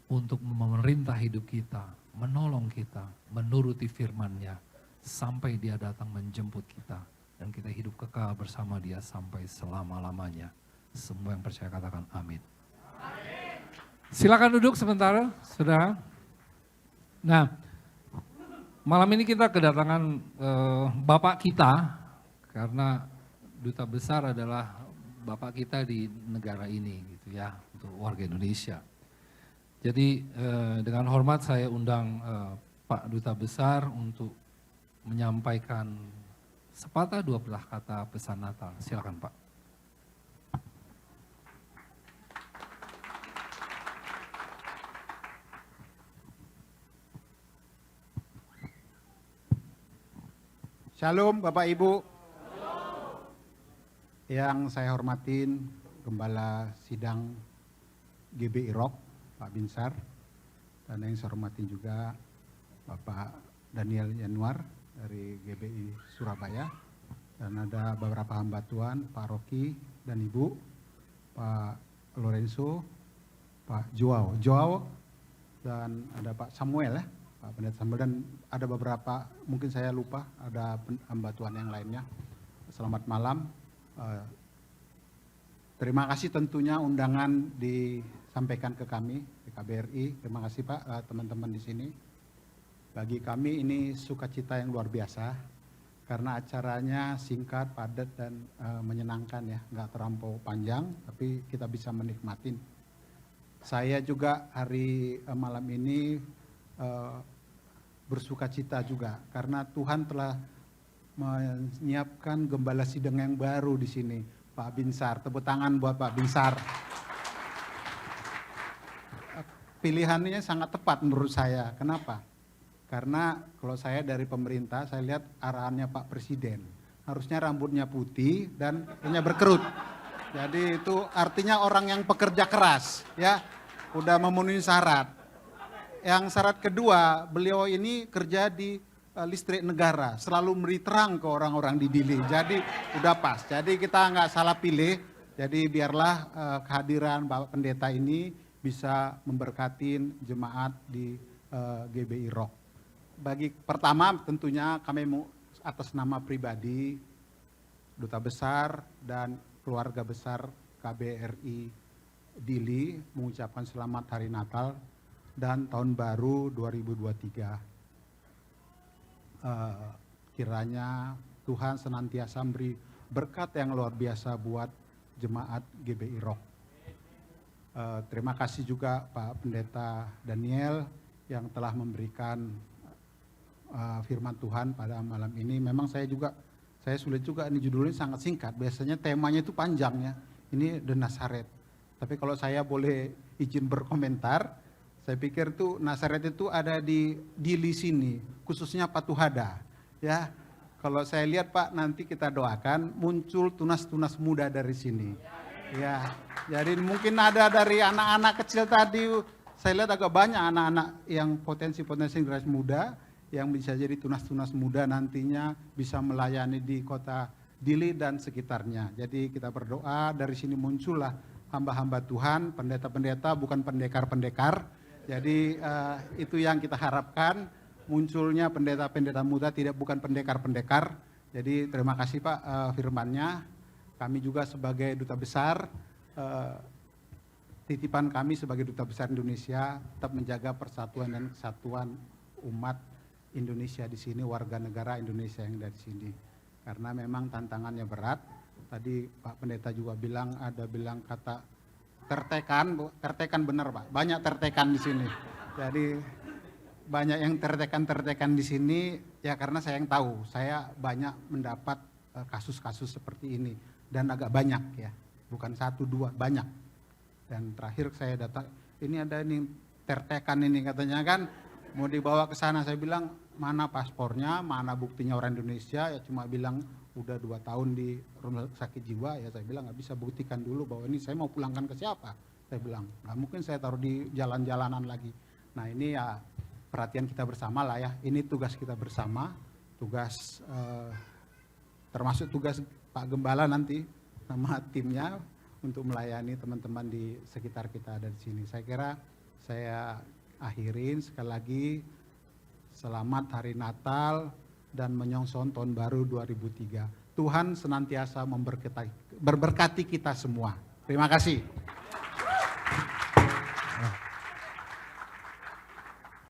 untuk memerintah hidup kita, menolong kita, menuruti firman-Nya sampai Dia datang menjemput kita dan kita hidup kekal bersama Dia sampai selama-lamanya. Semua yang percaya katakan amin. Silakan duduk sebentar, saudara. Nah, malam ini kita kedatangan Bapak kita, karena duta besar adalah Bapak kita di negara ini, gitu ya, untuk warga Indonesia. Jadi dengan hormat saya undang Pak Duta Besar untuk menyampaikan sepatah dua belah kata pesan Natal. Silakan Pak. Shalom Bapak Ibu. Yang saya hormatin Gembala Sidang GBI Rock, Pak Binsar. Dan yang saya hormatin juga Bapak Daniel Yanuar dari GBI Surabaya. Dan ada beberapa hamba Tuhan, Pak Rocky dan Ibu, Pak Lorenzo, Pak Joao, dan ada Pak Samuel ya. Pak Pendeta Samuel, dan ada beberapa, mungkin saya lupa, ada hamba Tuhan yang lainnya. Selamat malam. Terima kasih tentunya undangan disampaikan ke kami di KBRI. Terima kasih Pak, teman-teman di sini. Bagi kami ini sukacita yang luar biasa karena acaranya singkat, padat, dan menyenangkan ya, nggak terlampau panjang, tapi kita bisa menikmatin. Saya juga hari malam ini bersukacita juga karena Tuhan telah menyiapkan gembala sidang yang baru di sini, Pak Binsar. Tepuk tangan buat Pak Binsar. Pilihannya sangat tepat menurut saya. Kenapa? Karena kalau saya dari pemerintah, saya lihat arahannya Pak Presiden. Harusnya rambutnya putih dan punya berkerut. Jadi itu artinya orang yang pekerja keras, ya, udah memenuhi syarat. Yang syarat kedua, beliau ini kerja di listrik negara, selalu memberi terang ke orang-orang di Dili. Jadi udah pas. Jadi kita nggak salah pilih. Jadi biarlah kehadiran Bapak Pendeta ini bisa memberkatin jemaat di GBI Rock. Bagi pertama tentunya kami mau atas nama pribadi, Duta Besar dan keluarga besar KBRI Dili mengucapkan selamat Hari Natal dan Tahun Baru 2023. Kiranya Tuhan senantiasa memberi berkat yang luar biasa buat jemaat GBI Rock. Terima kasih juga Pak Pendeta Daniel yang telah memberikan firman Tuhan pada malam ini. Memang saya sulit juga, ini judulnya sangat singkat. Biasanya temanya itu panjang ya. Ini The Nazaret. Tapi kalau saya boleh izin berkomentar, saya pikir tuh Nazaret itu ada di Dili sini, khususnya Patuhada. Ya, kalau saya lihat Pak, nanti kita doakan muncul tunas-tunas muda dari sini. Ya, jadi mungkin ada dari anak-anak kecil tadi, saya lihat agak banyak anak-anak yang potensi-potensi generasi muda yang bisa jadi tunas-tunas muda nantinya bisa melayani di kota Dili dan sekitarnya. Jadi kita berdoa dari sini muncullah hamba-hamba Tuhan, pendeta-pendeta, bukan pendekar-pendekar. Jadi itu yang kita harapkan, munculnya pendeta-pendeta muda, bukan pendekar-pendekar. Jadi terima kasih Pak firmannya. Kami juga sebagai duta besar, titipan kami sebagai duta besar Indonesia tetap menjaga persatuan dan kesatuan umat Indonesia di sini, warga negara Indonesia yang dari sini. Karena memang tantangannya berat. Tadi Pak Pendeta juga bilang kata tertekan benar Pak, banyak tertekan di sini. Jadi banyak yang tertekan di sini ya karena saya yang tahu, saya banyak mendapat kasus-kasus seperti ini dan agak banyak ya, bukan satu dua, banyak. Dan terakhir saya datang, ini ada ini tertekan ini katanya kan mau dibawa ke sana, saya bilang mana paspornya, mana buktinya orang Indonesia, ya cuma bilang udah 2 tahun di rumah sakit jiwa, ya saya bilang nggak bisa buktikan dulu bahwa ini saya mau pulangkan ke siapa. Saya bilang, nggak mungkin saya taruh di jalan-jalanan lagi. Nah ini ya perhatian kita bersama lah ya, ini tugas kita bersama, tugas termasuk tugas Pak Gembala nanti sama timnya untuk melayani teman-teman di sekitar kita ada di sini. Saya kira saya akhirin sekali lagi, selamat Hari Natal dan menyongsong tahun baru 2003. Tuhan senantiasa memberkati kita semua. Terima kasih.